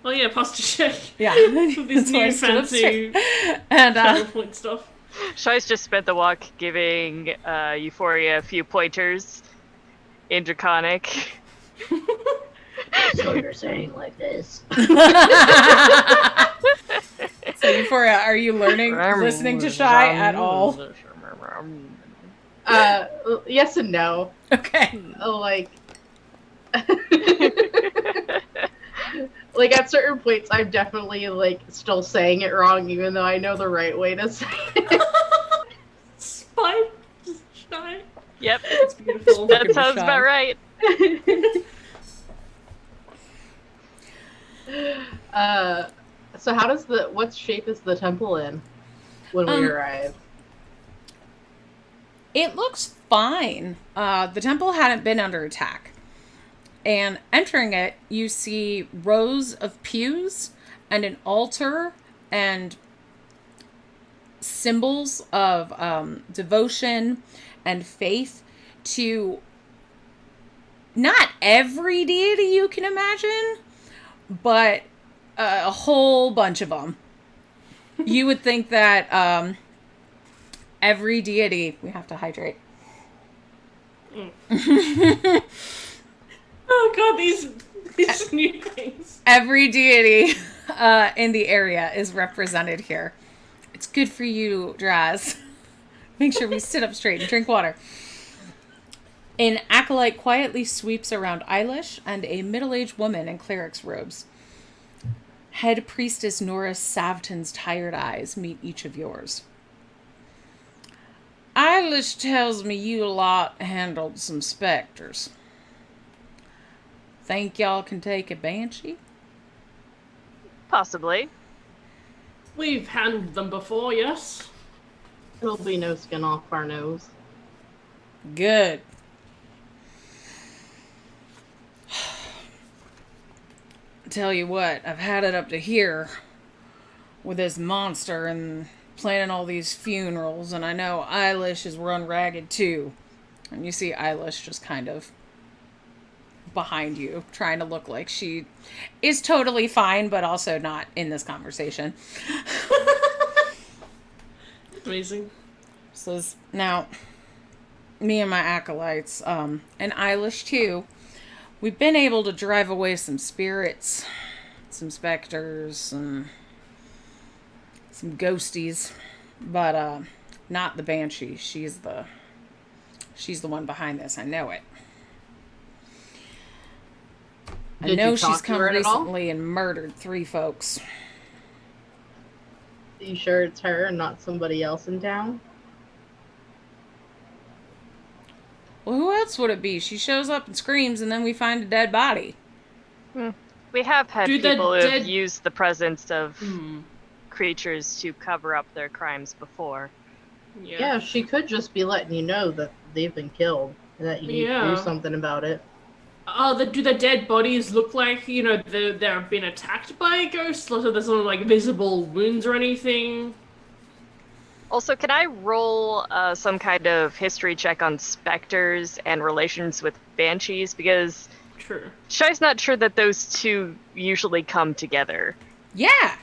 Oh yeah, pasta check. Yeah. This new fancy and point stuff. Shai's just spent the walk giving Euphoria a few pointers in Draconic. So you're saying like this. So Euphoria, are you listening to Shai at all? Yes and no. Okay. Like... Like, at certain points, I'm definitely, like, still saying it wrong, even though I know the right way to say it. Spy shy. Yep. It's beautiful. That sounds about right. So how does what shape is the temple in when we arrive? It looks fine. The temple hadn't been under attack. And entering it, you see rows of pews and an altar and symbols of devotion and faith to not every deity you can imagine, but a whole bunch of them. You would think that every deity... We have to hydrate. Oh god, these new things. Every deity in the area is represented here. It's good for you, Draz. Make sure we sit up straight and drink water. An acolyte quietly sweeps around Eilish and a middle-aged woman in cleric's robes. Head priestess Nora Savton's tired eyes meet each of yours. Eilish tells me you lot handled some specters. Think y'all can take a banshee? Possibly. We've handled them before, yes. There'll be no skin off our nose. Good. Tell you what, I've had it up to here with this monster and planning all these funerals, and I know Eilish is run ragged too. And you see Eilish just kind of behind you, trying to look like she is totally fine, but also not in this conversation. Amazing. So now, me and my acolytes, and Eilish too, we've been able to drive away some spirits, some specters, some ghosties, but not the banshee. She's the one behind this. I know it. I know she's come recently and murdered 3 folks. Are you sure it's her and not somebody else in town? Well, who else would it be? She shows up and screams, and then we find a dead body. We have had people who have used the presence of creatures to cover up their crimes before. Yeah, she could just be letting you know that they've been killed and that you need to do something about it. Do the dead bodies look like, they've been attacked by a ghost? So there's no, like, visible wounds or anything? Also, can I roll some kind of history check on specters and relations with banshees? Because Shai's not sure that those two usually come together. Yeah!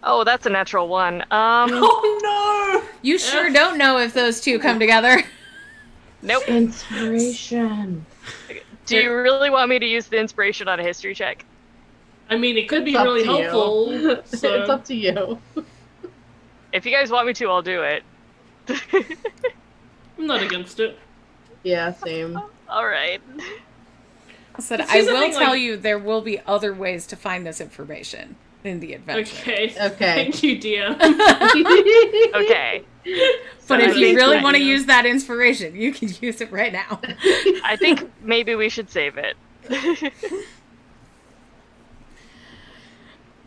Oh, that's a natural 1. Oh no! You sure don't know if those two come together. Nope. Inspiration. Do you really want me to use the inspiration on a history check? I mean, it could be really helpful. So. It's up to you. If you guys want me to, I'll do it. I'm not against it. Yeah, same. Alright. I will tell you there will be other ways to find this information in the adventure. Okay. Thank you, dear. Okay. But if you really want to use that inspiration, you can use it right now. I think maybe we should save it.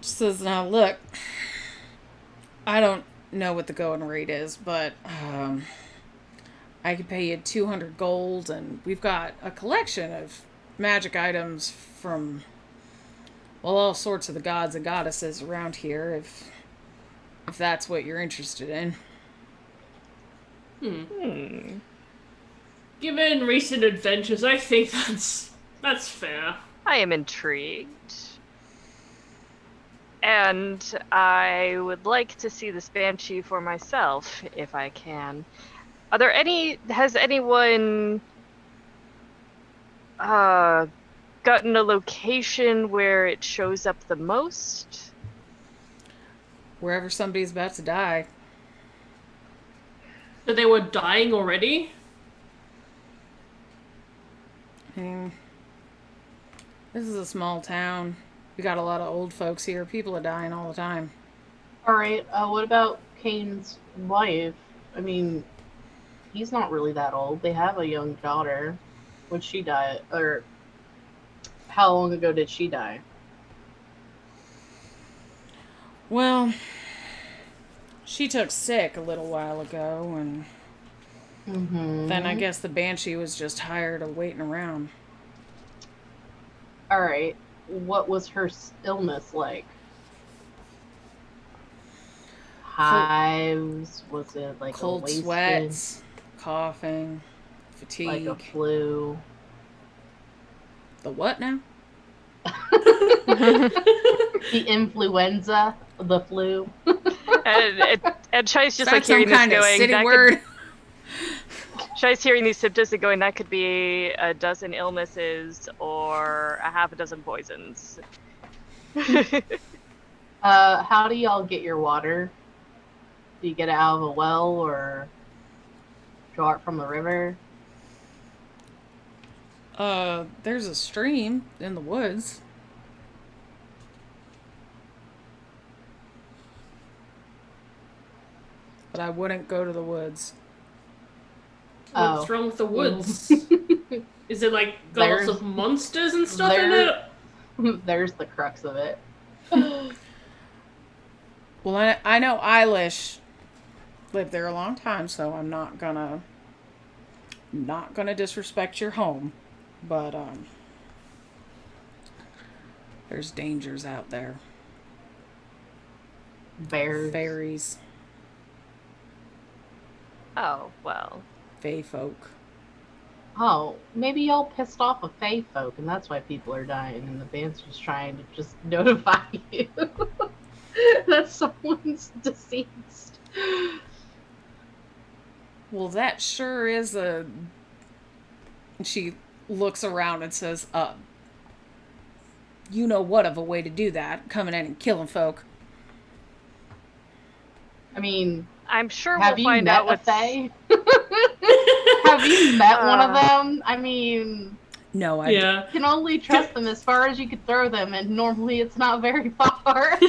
Says, now look, I don't know what the going rate is, but I could pay you 200 gold, and we've got a collection of magic items from, well, all sorts of the gods and goddesses around here, if that's what you're interested in. Given recent adventures, I think that's fair. I am intrigued. And I would like to see this banshee for myself, if I can. Has anyone gotten a location where it shows up the most? Wherever somebody's about to die. So they were dying already? I mean, this is a small town. We got a lot of old folks here. People are dying all the time. Alright, what about Kane's wife? I mean, he's not really that old. They have a young daughter. Would she die? Or how long ago did she die? Well, she took sick a little while ago, and then I guess the Banshee was just tired of waiting around. Alright, what was her illness like? Hives? Was it like cold a wasted, sweats, coughing, fatigue, like a flu? The what now? The influenza, the flu. and Shai's just Is that hearing some kind this of going. city word? Shai's hearing these symptoms and going. That could be a dozen illnesses or a half a dozen poisons. How do y'all get your water? Do you get it out of a well or draw it from the river? There's a stream in the woods. But I wouldn't go to the woods. What's wrong with the woods? Is it like got lots of monsters and stuff in it? There's the crux of it. Well, I know Eilish lived there a long time, so I'm not gonna disrespect your home, but there's dangers out there. Bears. Fairies. Oh, well. Fae folk. Oh, maybe y'all pissed off a fae folk, and that's why people are dying, and the band's just trying to just notify you that someone's deceased. Well, that sure is a... She looks around and says, you know what of a way to do that, coming in and killing folk. I mean... I'm sure we'll find out what's... Fae? Have you met one of them? I mean... No, you can only trust them as far as you could throw them, and normally it's not very far.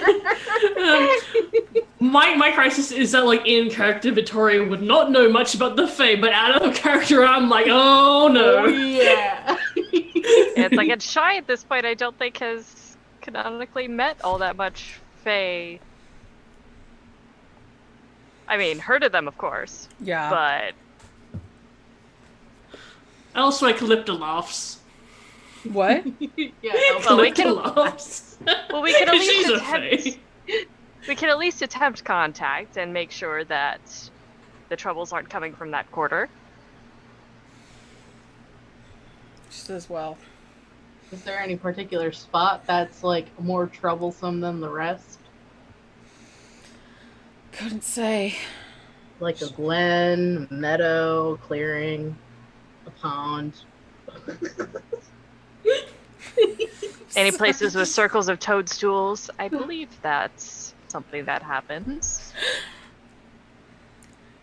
My crisis is that, like, in character, Victoria would not know much about the Fae, but out of character, I'm like, oh no. Oh, yeah. It's like, it's Shai at this point, I don't think has canonically met all that much Fae. I mean, heard of them, of course. Yeah. But... Also, Calypto-laughs. What? Yeah, well, we can at least She's attempt... We can at least attempt contact and make sure that the troubles aren't coming from that quarter. She says, well... Is there any particular spot that's, like, more troublesome than the rest? Couldn't say. Like a glen, a meadow, clearing, a pond. Any places with circles of toadstools? I believe that's something that happens.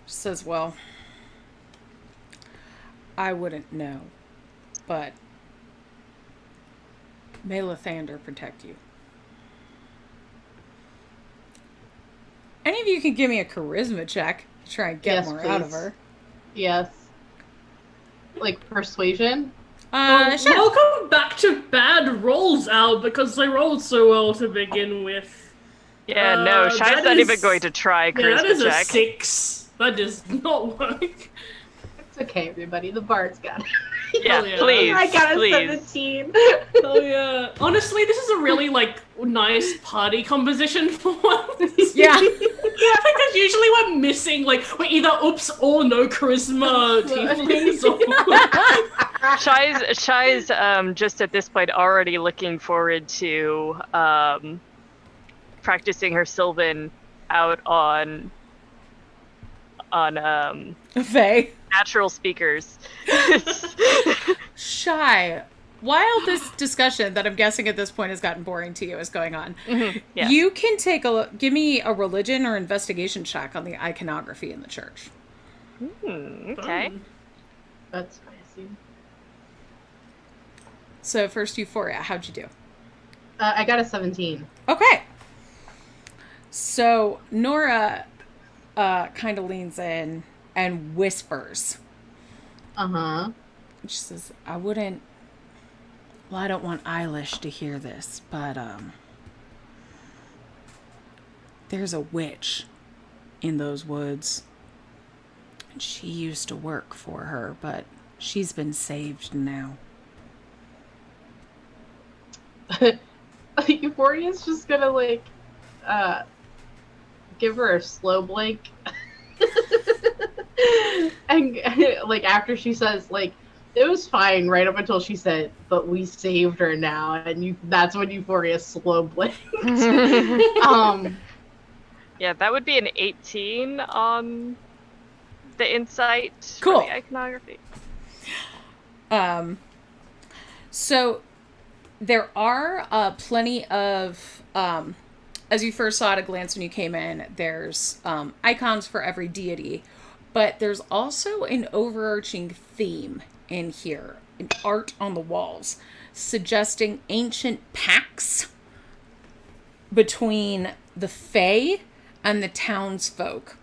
She says, well, I wouldn't know, but may Lathander protect you. Any of you can give me a charisma check to try and get more out of her. Yes. Like persuasion? Sure. Welcome back to bad rolls, Al, because they rolled so well to begin with. Yeah, no, Shai's not even going to try charisma that is check. A 6. That does not work. It's okay, everybody. The bard's got it. Yeah, yeah. please, I got a please. 17. Oh yeah. Honestly, this is a really nice party composition for once. Yeah. Because usually we're missing we're either oops or no charisma tieflings or Shai's just at this point already looking forward to practicing her Sylvan out on Faye. natural speakers. Shai, while this discussion that I'm guessing at this point has gotten boring to you is going on, Yeah. you can take a look. Give me a religion or investigation check on the iconography in the church. Okay. That's spicy. So first Euphoria, how'd you do? I got a 17. Okay. So Nora kind of leans in and whispers. Uh-huh. She says, I don't want Eilish to hear this, but there's a witch in those woods. She used to work for her, but she's been saved now. Euphoria's just gonna, like, give her a slow blink. And, like, after she says, like, it was fine right up until she said, but we saved her now. And that's when Euphoria slow blinked. Yeah, that would be an 18 on the insight. Cool. For the iconography. So there are plenty of, as you first saw at a glance when you came in, there's icons for every deity, but there's also an overarching theme in here, an art on the walls, suggesting ancient pacts between the Fae and the townsfolk.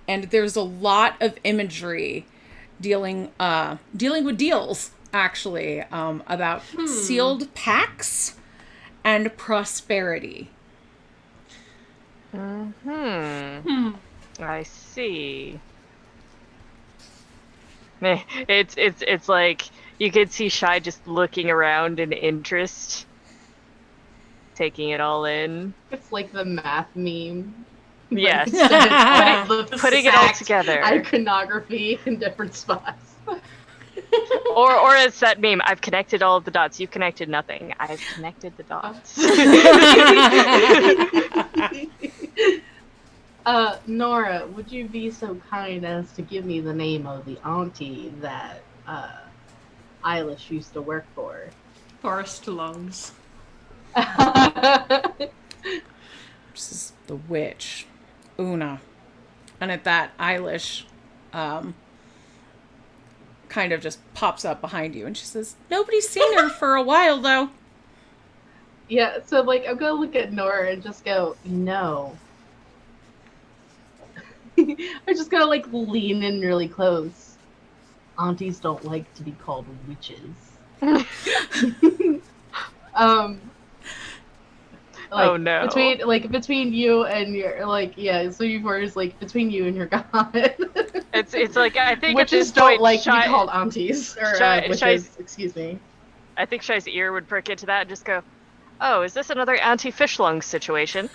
And there's a lot of imagery dealing with deals, actually, about sealed pacts and prosperity. I see. It's like you could see Shy just looking around in interest, taking it all in. It's like the math meme. Yes. Putting it all together. Iconography in different spots. Or it's that meme, I've connected all of the dots. You've connected nothing. I've connected the dots. Nora, would you be so kind as to give me the name of the auntie that Eilish used to work for? Forest Lungs. This is the witch, Una. And at that, Eilish kind of just pops up behind you and she says, nobody's seen her for a while, though. Yeah, so, like, I'm gonna look at Nora and just go, no. I'm just gonna, like, lean in really close. Aunties don't like to be called witches. Like, oh no! Between you and your so Euphoria's like between you and your god. It's like I think witches don't like to be called aunties or witches. Excuse me. I think Shy's ear would prick into that and just go, "Oh, is this another anti-fish lung situation?"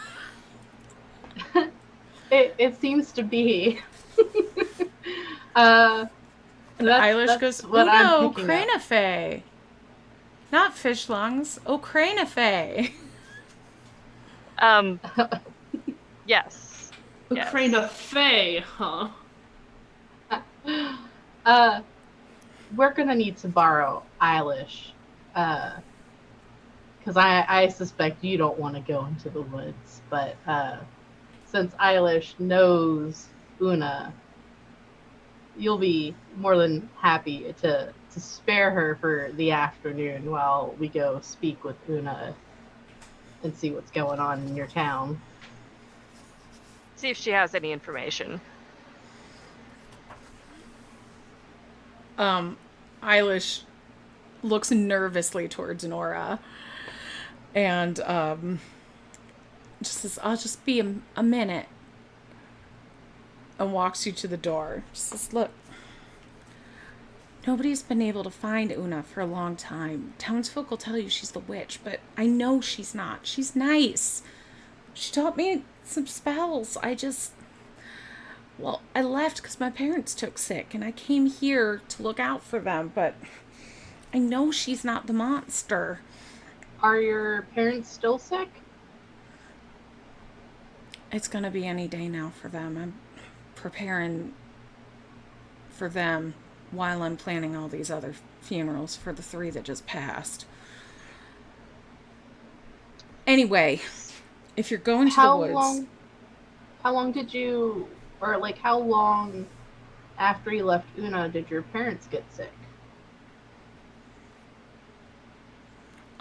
It seems to be. Eilish goes, "Oh no, Cranafae, not fish lungs. Oh, Cranafae." Yes. Cranafae, huh? We're gonna need to borrow Eilish, because I suspect you don't want to go into the woods, but since Eilish knows Una, you'll be more than happy to spare her for the afternoon while we go speak with Una and see what's going on in your town. See if she has any information. Eilish looks nervously towards Nora and just says, I'll just be a minute, and walks you to the door. She says, look, nobody's been able to find Una for a long time. Townsfolk will tell you she's the witch, but I know she's not. She's nice. She taught me some spells. I left because my parents took sick, and I came here to look out for them, but I know she's not the monster. Are your parents still sick? It's gonna be any day now for them. I'm preparing for them while I'm planning all these other funerals for the 3 that just passed. Anyway, if you're going to the woods... How long after you left Una did your parents get sick?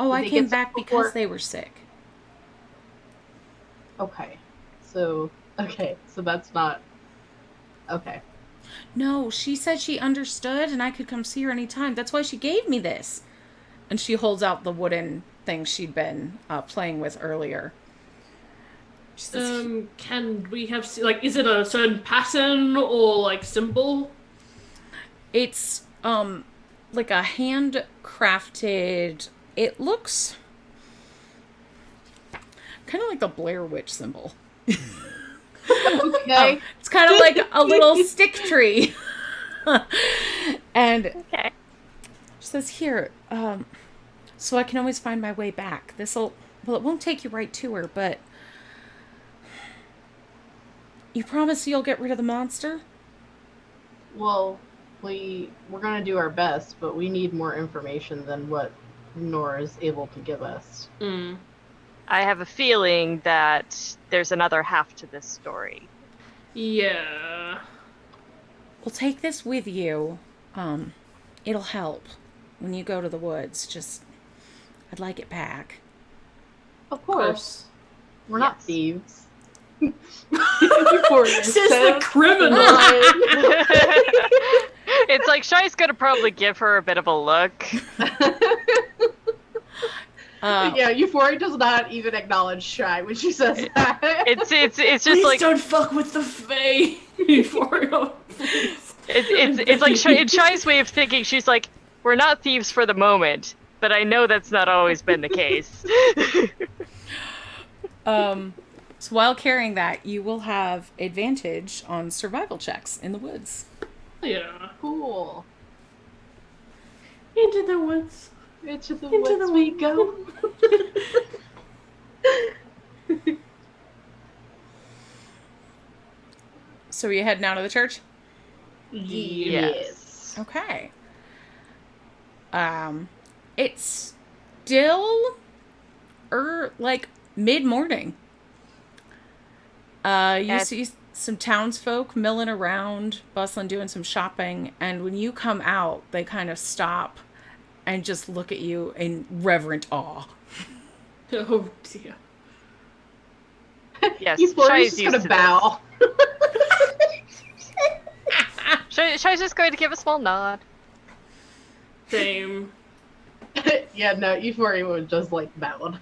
Oh, I came back because they were sick. Okay. So that's not... Okay. No, she said she understood and I could come see her anytime. That's why she gave me this. And she holds out the wooden thing she'd been playing with earlier. She says, can we have, like, is it a certain pattern or, like, symbol? It's, like a handcrafted... It looks kind of like the Blair Witch symbol. Okay. It's kind of like a little stick tree. And okay. She says, here, so I can always find my way back. It won't take you right to her, but you promise you'll get rid of the monster? Well, we're gonna do our best, but we need more information than what Nora is able to give us. I have a feeling that there's another half to this story. Yeah. Well, take this with you. It'll help when you go to the woods. I'd like it back. Of course. We're not thieves. Says the criminal. It's like Shai's gonna probably give her a bit of a look. Yeah, Euphoria does not even acknowledge Shai when she says that. It's just Please like, don't fuck with the Fae, Euphoria. it's like in Shai's way of thinking. She's like, we're not thieves for the moment, but I know that's not always been the case. So while carrying that, you will have advantage on survival checks in the woods. Yeah. Cool. Into the woods. Into the woods we go. So are you heading out of the church? Yes. Okay. It's still like mid-morning. You see some townsfolk milling around, bustling, doing some shopping, and when you come out, they kind of stop and just look at you in reverent awe. Oh dear. Yes, Euphoria's just gonna bow. Shai's just going to give a small nod. Same. Yeah, no, Euphoria would just like bowed.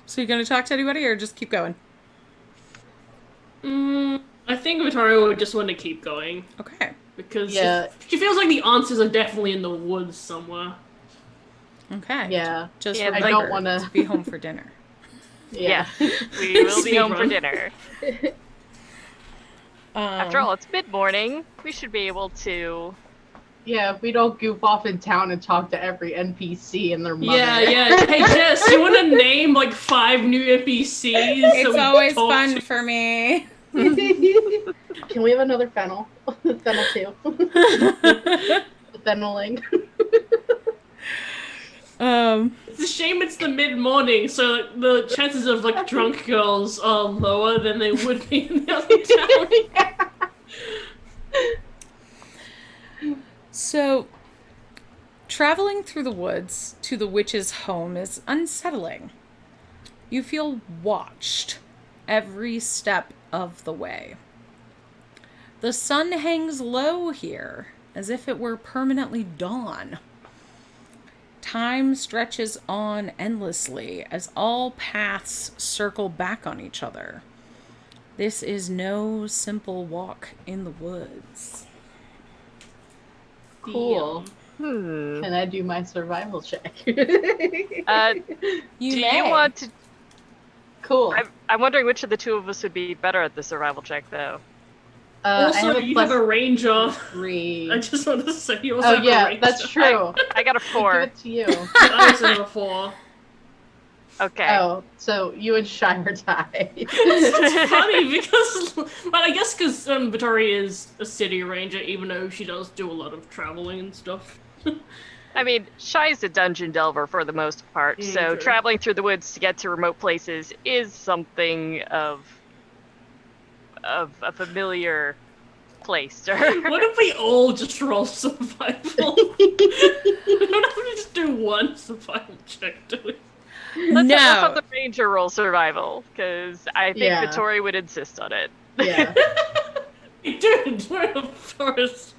So you gonna talk to anybody or just keep going? I think Vittoria would just want to keep going. Okay. Because she feels like the answers are definitely in the woods somewhere. Okay. Yeah. Just I remember don't want to be home for dinner. Yeah. We will be home for dinner. After all, it's mid-morning. We should be able to... Yeah, if we don't goof off in town and talk to every NPC and their mother. Yeah. Hey, Jess, you want to name, like, 5 new NPCs? It's always fun for me. Can we have another fennel? Fennel 2. Fenneling. It's a shame it's the mid-morning, so the chances of, like, drunk girls are lower than they would be in the other town. So, traveling through the woods to the witch's home is unsettling. You feel watched every step of the way. The sun hangs low here, as if it were permanently dawn. Time stretches on endlessly as all paths circle back on each other. This is no simple walk in the woods. Cool. Can I do my survival check? Do you want to... Cool. I'm wondering which of the two of us would be better at the survival check, though. Also, you have a ranger. 3. I just want to say you also have a ranger. That's true. I got a 4. Give it to you. I also have a 4. Okay. Oh, so you and Shai are tied. It's funny because, but I guess because Vittoria is a city ranger, even though she does do a lot of traveling and stuff. I mean, Shai's a dungeon delver for the most part, so true. traveling through the woods to get to remote places is something of of a familiar place to her. What if we all just roll survival? We don't have to just do one survival check, do we? Let's have the ranger roll survival, because I think Vittori would insist on it. Yeah. Dude, we're in a forest.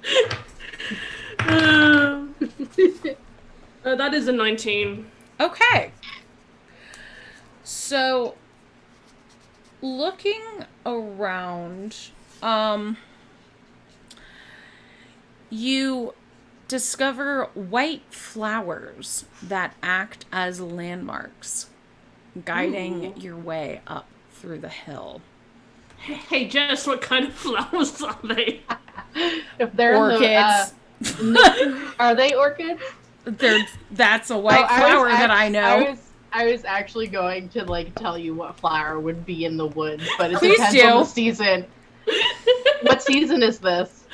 That is a 19. Okay. So, looking around, you discover white flowers that act as landmarks, guiding your way up through the hill. Hey, Jess, what kind of flowers are they? If they're orchids. Are they orchids? That's a white flower that I know. I was actually going to tell you what flower would be in the woods, but it Please depends on the season. What season is this?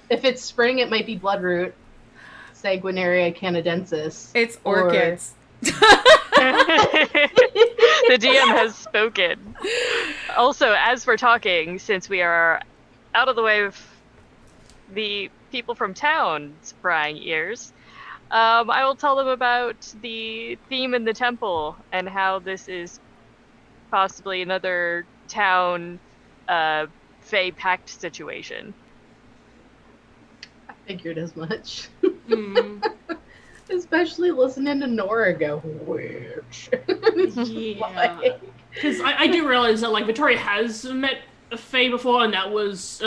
If it's spring, it might be bloodroot, Sanguinaria canadensis. It's orchids. The DM has spoken. Also, as we're talking, since we are out of the way of the people from town's prying ears, I will tell them about the theme in the temple and how this is possibly another town Fae Pact situation. I figured as much. Especially listening to Nora go, witch. Yeah. Because I do realize that, Vittori has met a Fae before, and that was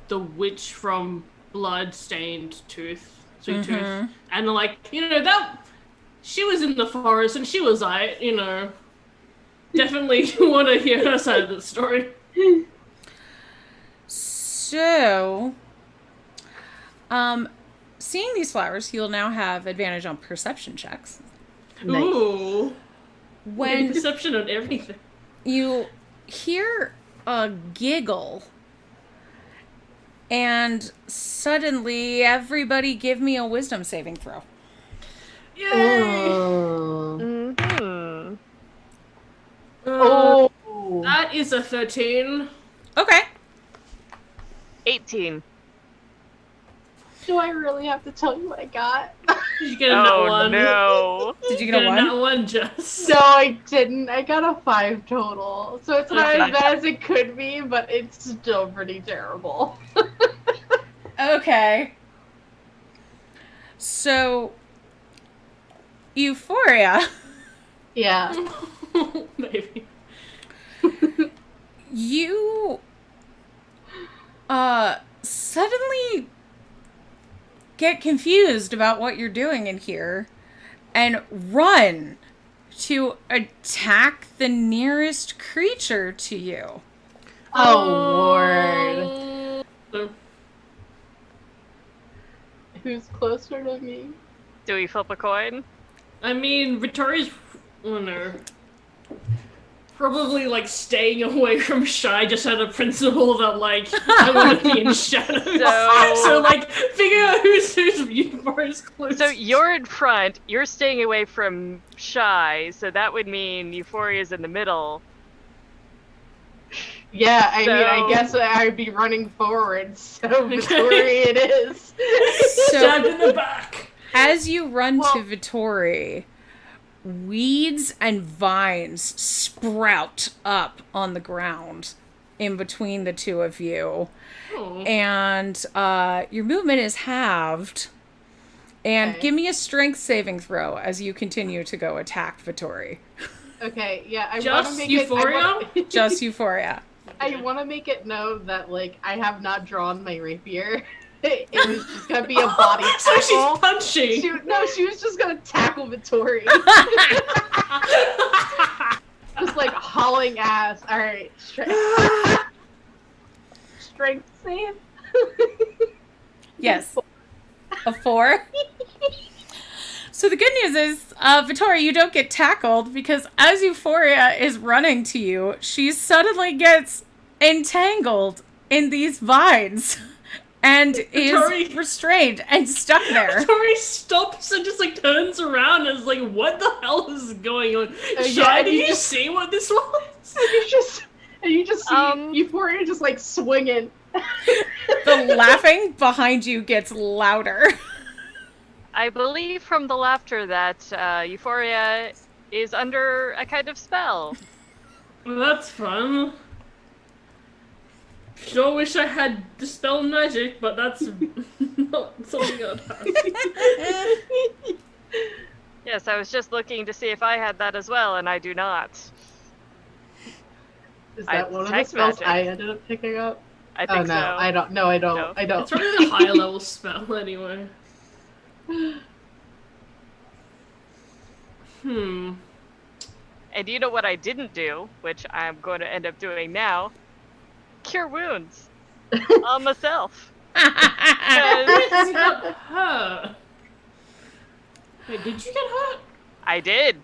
the witch from Blood-Stained Tooth, Sweet Tooth. And, that she was in the forest, and she was definitely want to hear her side of the story. So, seeing these flowers, you'll now have advantage on perception checks. Nice. Ooh. When perception on everything. You hear a giggle, and suddenly everybody give me a wisdom saving throw. Yay! That is a 13. Okay. 18. Do I really have to tell you what I got? Did you get a nat one? No. Did you get a 1? Nat 1, Jess? No, I didn't. I got a 5 total. So it's not as bad as it could be, but it's still pretty terrible. Okay. So, Euphoria. Yeah. Maybe. You suddenly get confused about what you're doing in here and run to attack the nearest creature to you. Oh, Lord. Who's closer to me? Do we flip a coin? I mean, Vittori's probably staying away from Shy just out of principle that I want to be in shadows. So figure out who's Euphoria's close. So you're in front, you're staying away from Shy, so that would mean Euphoria's in the middle. Yeah, I mean, I guess I'd be running forward, so Vittori it is. Stabbed in the back. As you run to Vittori, weeds and vines sprout up on the ground in between the two of you. Oh. And your movement is halved. And give me a strength saving throw as you continue to go attack Vittori. Okay, yeah, I want to make Euphoria? it... Just Euphoria. I want to make it known that, I have not drawn my rapier. It was just going to be a body tackle. So she's punching! She was just going to tackle Vittori. Just, hauling ass. Alright, strength save? Yes. A 4? So the good news is, Vittori, you don't get tackled because as Euphoria is running to you, she suddenly gets entangled in these vines and is restrained and stuck there. Vittori stops and just turns around and is what the hell is going on? Yeah, Shy, did you see what this was? And you just see Euphoria just like swinging. The laughing behind you gets louder. I believe from the laughter that Euphoria is under a kind of spell. That's fun. Sure wish I had dispel magic, but that's not something I'd have. Yes, I was just looking to see if I had that as well, and I do not. Is that one of the spells I ended up picking up? I think so. I don't. No, I don't. No. I don't. It's probably a high level spell anyway. And you know what I didn't do, which I'm going to end up doing now? Cure wounds on myself. You got hurt. Wait, did you get hurt? I did.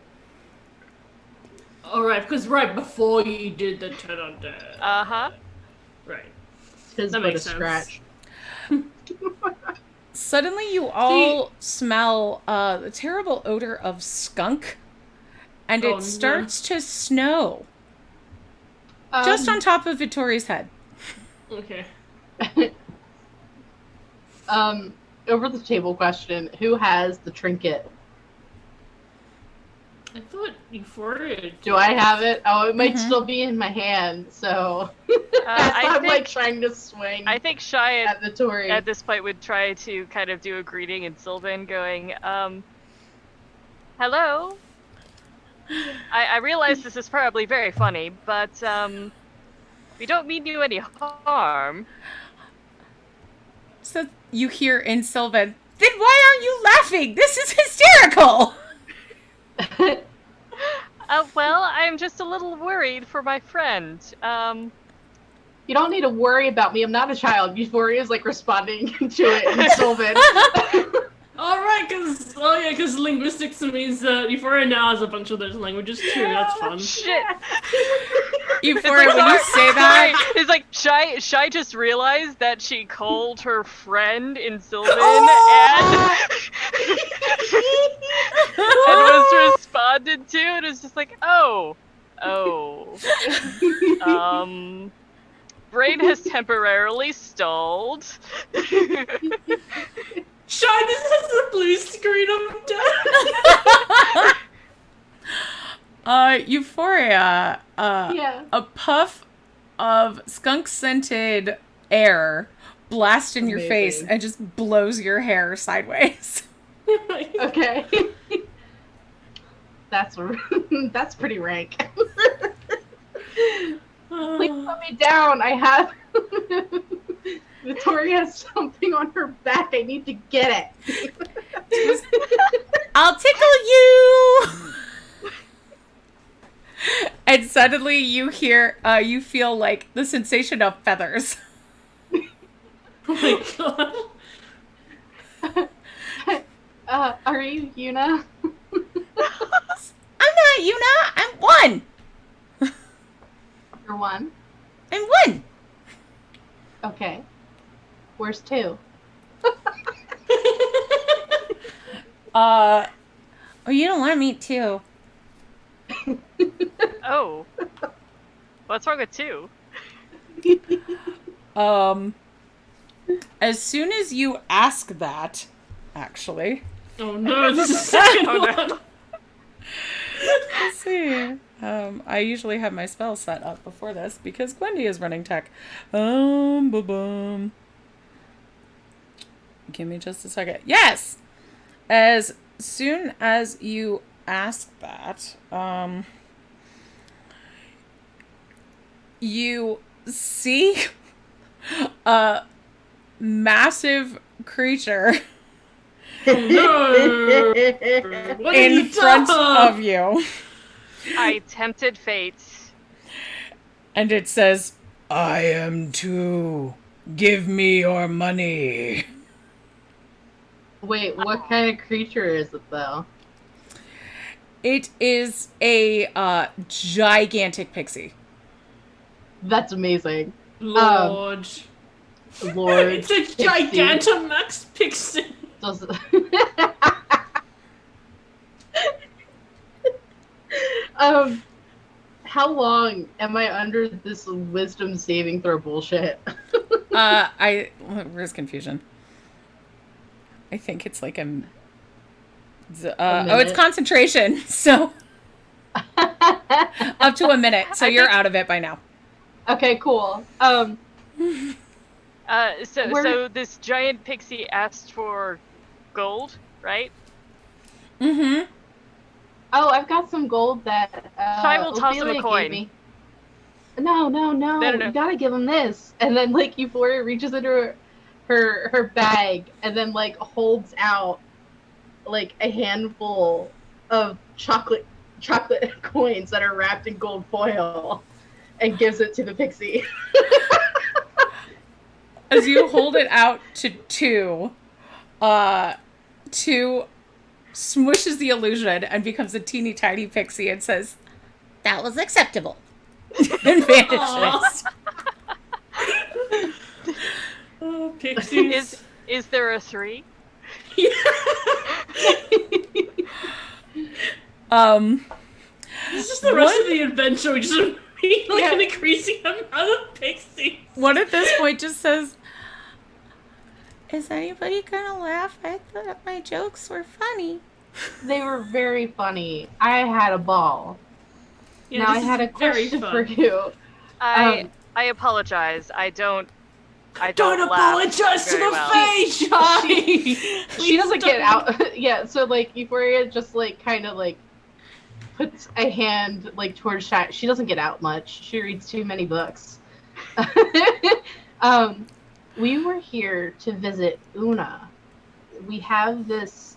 Alright, because right before you did the turn on dead. Uh-huh. Right. That makes makes sense. scratch. Suddenly you all smell the terrible odor of skunk, and it starts to snow. Just on top of Vittori's head. Okay. Over the table question, who has the trinket? I thought Euphoria did. Do I have it? Oh, it might still be in my hand, so I'm like trying to swing. I think Shy at Vittori at this point would try to kind of do a greeting in Sylvan, going, hello? I realize this is probably very funny, but we don't mean you any harm. So you hear in Sylvan, then why aren't you laughing? This is hysterical! Well, I'm just a little worried for my friend. You don't need to worry about me. I'm not a child. Euphoria is like responding to it in Sylvan. Alright, because linguistics means that Euphoria now has a bunch of those languages too. That's fun. Shit. Euphoria, when you say that, it's like Shy just realized that she called her friend in Sylvan and was responded to, and it's just like, brain has temporarily stalled. Shy, this has the blue screen of death. Euphoria, a puff of skunk-scented air blasts in your face and just blows your hair sideways. Okay. That's pretty rank. Please put me down. I have... Victoria has something on her back. I need to get it. I'll tickle you! And suddenly you hear, you feel like the sensation of feathers. Oh my god. Are you Yuna? I'm not Yuna, I'm one! You're one? I'm one! Okay. Where's two? Oh, you don't want to meet two. Oh. What's wrong with two? As soon as you ask that, actually. Oh no, this is the second one. Let's see. I usually have my spell set up before this because Gwendy is running tech. Ba-bum. Give me just a second. Yes! As soon as you ask that, you see a massive creature in front of you. I tempted fate. And it says, I am too. Give me your money. Wait, what kind of creature is it, though? It is a gigantic pixie. That's amazing. Lord. Lord. It's a Gigantamax pixie. how long am I under this wisdom saving throw bullshit? Where's confusion? I think it's like it's concentration. So up to a minute. So you're out of it by now. Okay, cool. So this giant pixie asked for gold, right? Mm-hmm. Oh, I've got some gold that I will toss him a coin. Me. No. You gotta give him this. And then like Euphoria reaches into her bag and then like holds out like a handful of chocolate coins that are wrapped in gold foil and gives it to the pixie. As you hold it out to two smushes the illusion and becomes a teeny tiny pixie and says, "That was acceptable." And vanishes. Oh, pixies. Is there a 3? This is just the rest of the adventure. We just meet like an increasing amount of pixies. One at this point just says, "Is anybody gonna laugh? I thought my jokes were funny." They were very funny. I had a ball. Yeah, now I had a question for you. I apologize. I don't apologize to the face, Johnny. She doesn't get out. Yeah, so like Euphoria just like kind of like puts a hand like towards Shy. She doesn't get out much. She reads too many books. We were here to visit Una. We have this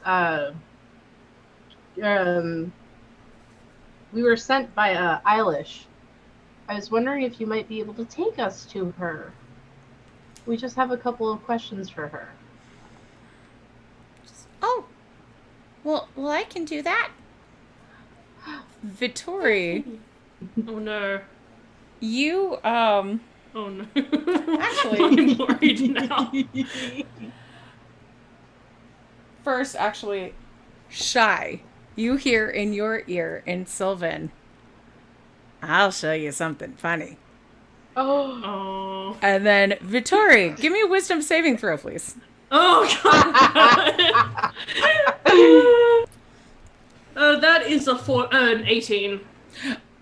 we were sent by Eilish. I was wondering if you might be able to take us to her. We just have a couple of questions for her. Oh. Well, I can do that. Vittori. Oh no. You, Oh no. Actually. I'm worried now. First, actually, Shy. You hear in your ear in Sylvan, "I'll show you something funny." Oh. And then Vittori, give me a wisdom saving throw, please. Oh god. That is an 18.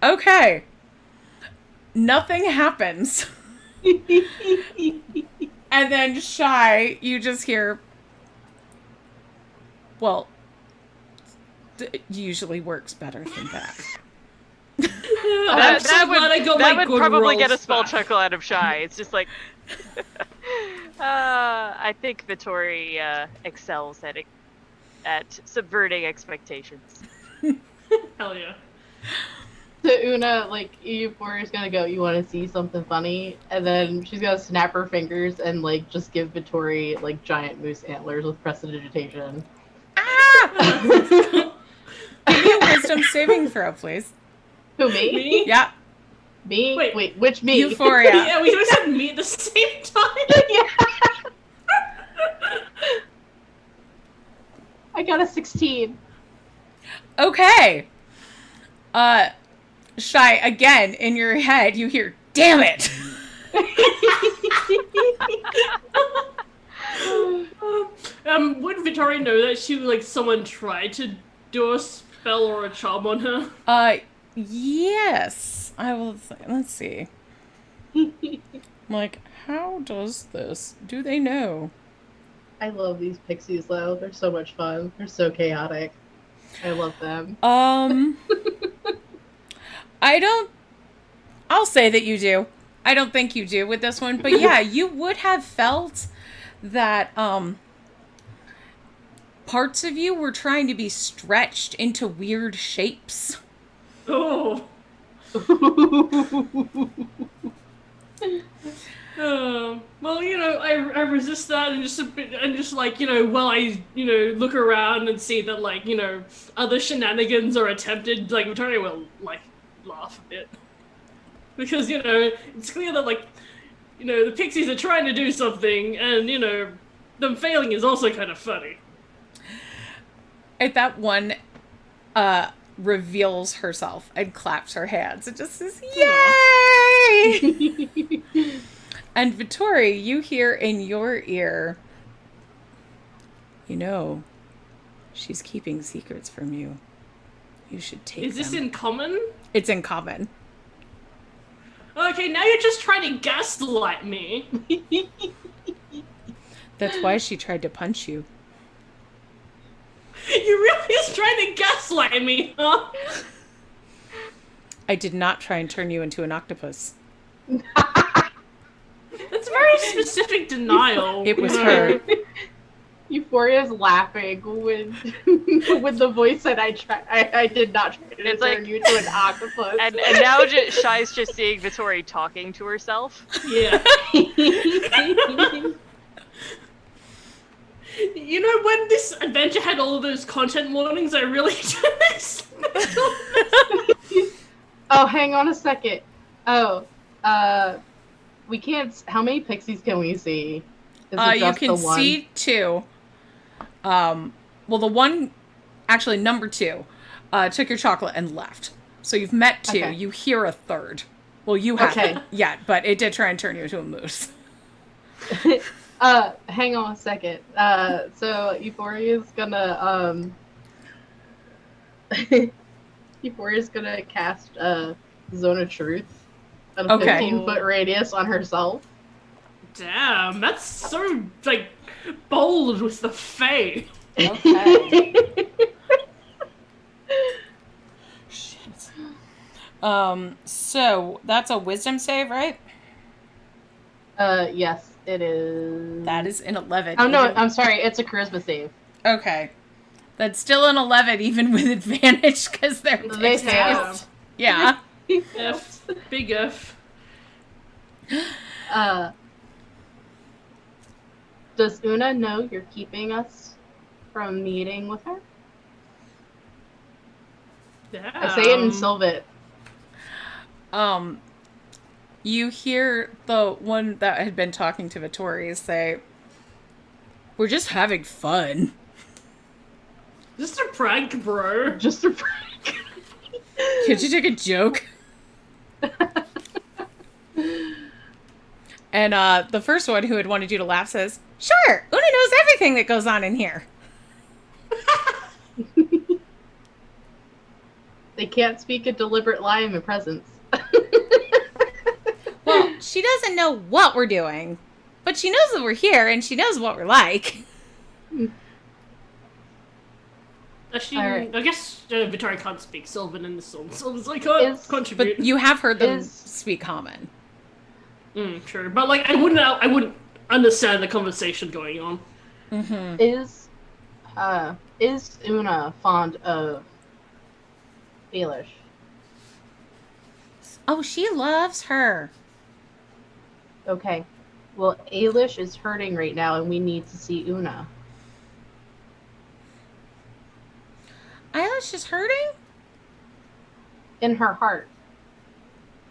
Okay. Nothing happens. And then Shy, you just hear, well, it usually works better than that. That would probably get a small chuckle out of Shy. It's just like, I think Vittori excels at subverting expectations. Hell yeah. So Una, like, Euphoria's gonna go, "You want to see something funny?" And then she's gonna snap her fingers and, like, just give Vittori, like, giant moose antlers with prestidigitation. Ah! Give me a wisdom saving throw, please. Who, me? Me? Yeah. Me? Wait, which me? Euphoria. Yeah, we always had me at the same time. Yeah. I got a 16. Okay. Shy, again, in your head, you hear, "Damn it!" Would Vittori know that someone tried to do a spell or a charm on her? Yes. I will, let's see. Like, how does this? Do they know? I love these pixies, though. They're so much fun. They're so chaotic. I love them. I'll say that you do. I don't think you do with this one, but yeah, you would have felt that, parts of you were trying to be stretched into weird shapes. Oh. Well, I resist that and just while I, look around and see that, other shenanigans are attempted, Vittoria will, laugh a bit. Because, it's clear that, the pixies are trying to do something and, them failing is also kind of funny. At that one, reveals herself and claps her hands and just says, "Yay!" And Vittori, you hear in your ear, "You know, she's keeping secrets from you. You should take them." Is this in common? It's in common. Okay, now you're just trying to gaslight me. That's why she tried to punch you. You really is trying to gaslight me, huh? I did not try and turn you into an octopus. That's very specific denial. It was her. Euphoria's laughing with the voice that I did not try to turn you to an octopus. And now Shy's just seeing Vittori talking to herself. Yeah. You know, when this adventure had all of those content warnings, I really didn't expect. Oh, hang on a second. Oh, we can't. How many pixies can we see? Is it you can see 2. Well, the one, actually number 2, took your chocolate and left. So you've met 2. Okay. You hear a third. Well, you haven't yet, but it did try and turn you into a moose. Hang on a second. So Euphoria's gonna cast Zone of Truth at a 15-foot radius on herself. Damn, that's so like bold with the fae. Okay. Shit. So that's a wisdom save, right? Yes, it is. That is an 11. Oh no, I'm sorry. It's a charisma save. Okay. That's still an 11, even with advantage, because they're pixies. Yeah. F. Big F. Does Una know you're keeping us from meeting with her? Damn. I say it in Sylvit. You hear the one that had been talking to Vittori say, "We're just having fun." Just a prank, bro. Just a prank. Can't you take a joke? And the first one who had wanted you to laugh says, "Sure, Una knows everything that goes on in here." They can't speak a deliberate lie in my presence. Well, she doesn't know what we're doing, but she knows that we're here and she knows what we're like. Right. I guess Vittori can't speak Sylvan in this song, so I can't contribute. But you have heard them speak common. True, but like I wouldn't understand the conversation going on. Mm-hmm. Is Una fond of Ailish? Oh, she loves her. Okay. Well, Ailish is hurting right now, and we need to see Una. Ailish is hurting? In her heart.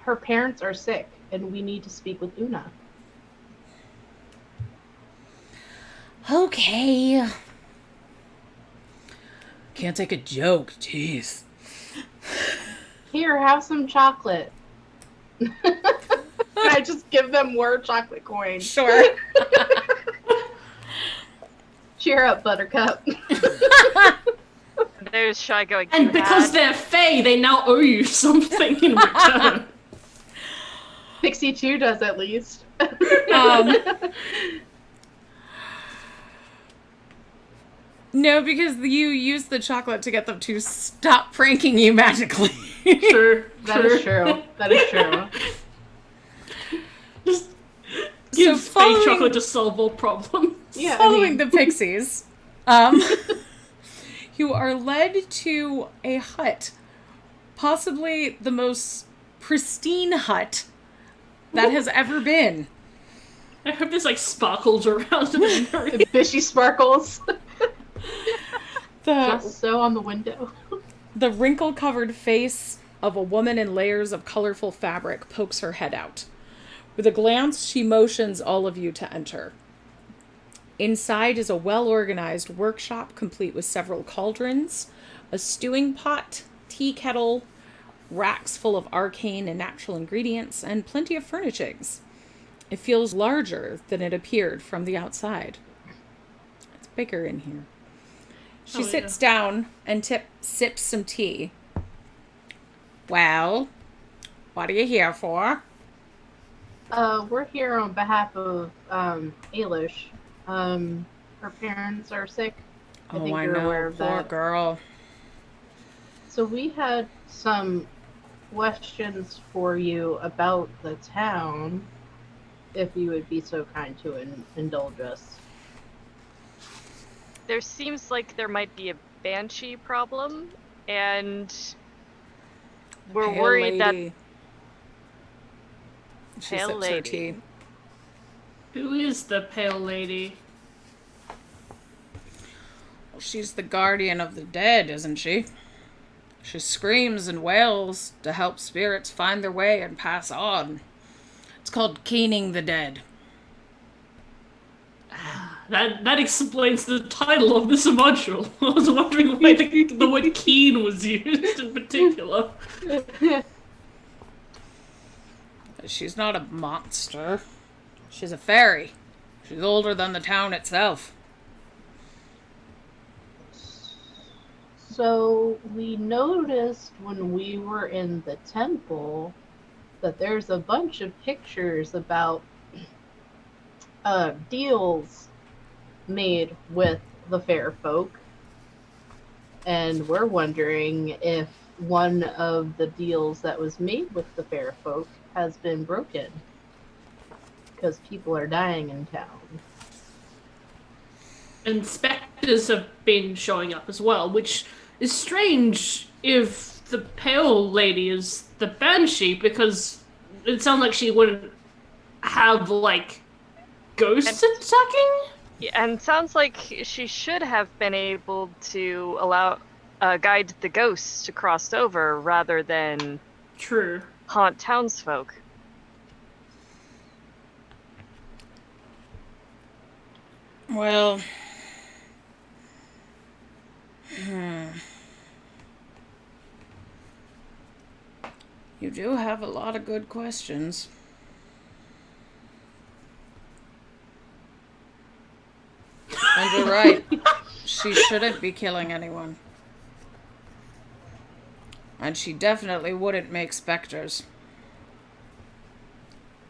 Her parents are sick, and we need to speak with Una. Okay. Can't take a joke, jeez. Here, have some chocolate. I just give them more chocolate coins. Sure. Cheer up, Buttercup. There's Shy going, and because they're fae, they now owe you something in return. Pixie 2 does, at least. No, because you use the chocolate to get them to stop pranking you magically. Sure. That is true. That is true. Just give fake chocolate to solve all problems. Yeah, following the pixies, you are led to a hut, possibly the most pristine hut that has ever been. I hope there's like sparkles around the fishy sparkles. Just so on the window. The wrinkle-covered face of a woman in layers of colorful fabric pokes her head out. With a glance, she motions all of you to enter. Inside is a well-organized workshop complete with several cauldrons, a stewing pot, tea kettle, racks full of arcane and natural ingredients, and plenty of furnishings. It feels larger than it appeared from the outside. It's bigger in here. She sits down and sips some tea. Well, what are you here for? We're here on behalf of Ailish. Her parents are sick. I think you're aware of that. Poor girl. So we had some questions for you about the town, if you would be so kind to indulge us. There seems like there might be a banshee problem, and we're worried that... She sips her tea. Who is the pale lady? Well, she's the guardian of the dead, isn't she? She screams and wails to help spirits find their way and pass on. It's called keening the dead. That explains the title of this module. I was wondering why the word keen was used in particular. She's not a monster. She's a fairy. She's older than the town itself. So we noticed when we were in the temple that there's a bunch of pictures about deals made with the fair folk. And we're wondering if one of the deals that was made with the fair folk has been broken. Because people are dying in town. And specters have been showing up as well, which is strange if the pale lady is the banshee, because it sounds like she wouldn't have, like, ghosts attacking? Yeah, and sounds like she should have been able to allow guide the ghosts to cross over rather than haunt townsfolk. Well, you do have a lot of good questions. And you're right. She shouldn't be killing anyone. And she definitely wouldn't make specters.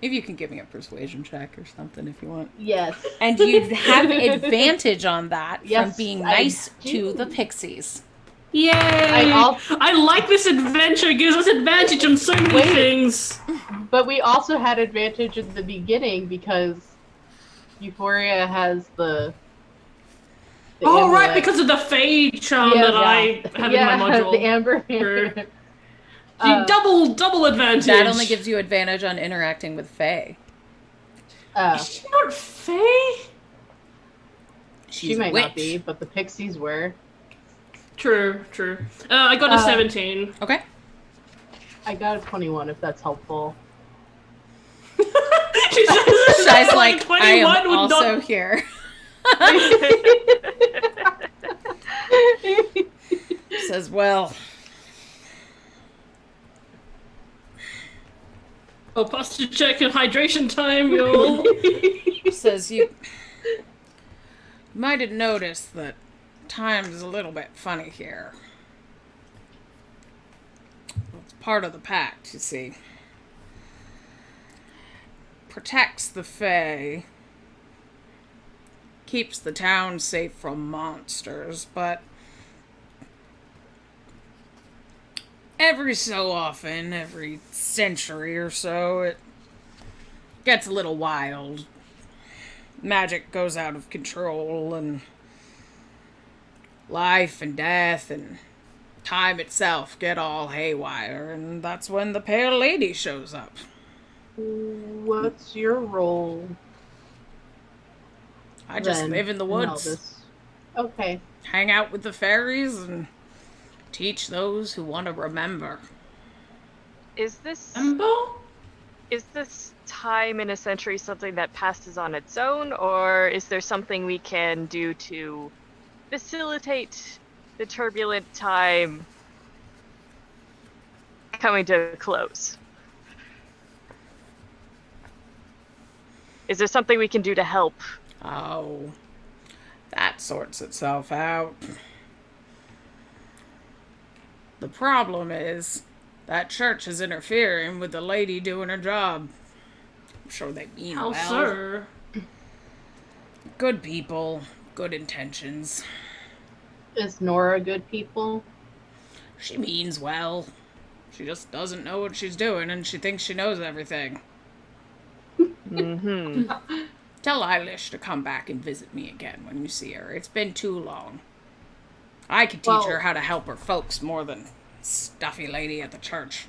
If you can give me a persuasion check or something if you want. Yes. And you'd have advantage on that from being nice to the pixies. Yay! I like this adventure. It gives us advantage on so many things. But we also had advantage in the beginning because Euphoria has the oh, right, because of the Fae charm I have in my module. The Amber. Double advantage. That only gives you advantage on interacting with Fae. Is she not Fae? She might not be, but the pixies were. True. I got a 17. Okay. I got a 21, if that's helpful. Shai's like, I am also here. Says, well... posture check and hydration time, y'all. Says, you might have noticed that time is a little bit funny here. It's part of the pact, you see. Protects the Fae. Keeps the town safe from monsters, but every so often, every century or so, it gets a little wild. Magic goes out of control, and life and death and time itself get all haywire, and that's when the Pale Lady shows up. What's your role? I just live in the woods. Okay. Hang out with the fairies and teach those who want to remember. Is this time in a century something that passes on its own, or is there something we can do to facilitate the turbulent time coming to a close. Is there something we can do to help? Oh, that sorts itself out. The problem is that church is interfering with the lady doing her job. I'm sure they mean well. How so? Good people, good intentions. Is Nora good people? She means well. She just doesn't know what she's doing, and she thinks she knows everything. Mm-hmm. Tell Eilish to come back and visit me again when you see her. It's been too long. I could teach her how to help her folks more than stuffy lady at the church.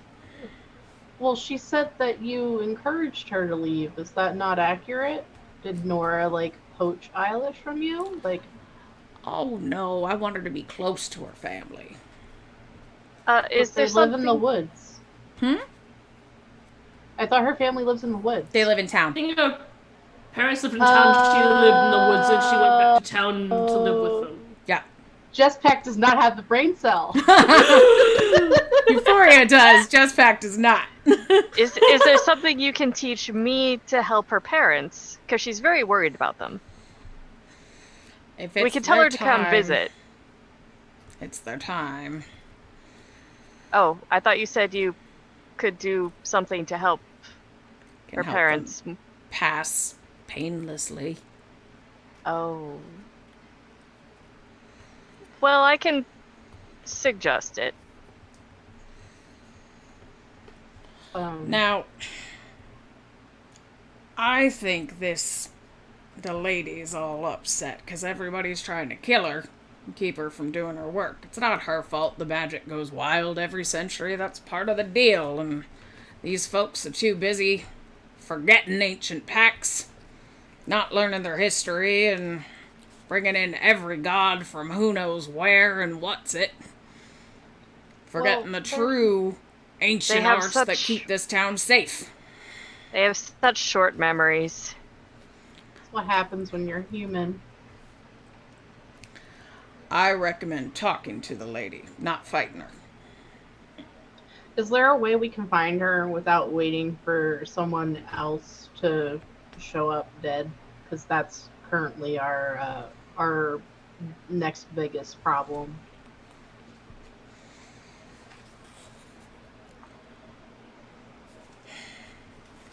Well, she said that you encouraged her to leave. Is that not accurate? Did Nora, poach Eilish from you? Oh, no. I want her to be close to her family. Is there they live in the woods. I thought her family lives in the woods. They live in town. I think her parents lived in town. She lived in the woods, and she went back to town to live with them. Yeah. Jesspack does not have the brain cell. Euphoria does. Jesspack does not. Is there something you can teach me to help her parents? Because she's very worried about them. We can tell her to come visit. It's their time. Oh, I thought you said you could do something to help her parents pass painlessly. Oh. Well, I can suggest it. Now, I think the lady's all upset because everybody's trying to kill her and keep her from doing her work. It's not her fault the magic goes wild every century. That's part of the deal, and these folks are too busy forgetting ancient pacts, not learning their history, and bringing in every god from who knows where and what's it. Forgetting the true ancient arts that keep this town safe. They have such short memories. That's what happens when you're human. I recommend talking to the lady, not fighting her. Is there a way we can find her without waiting for someone else to show up dead? Because that's currently our next biggest problem.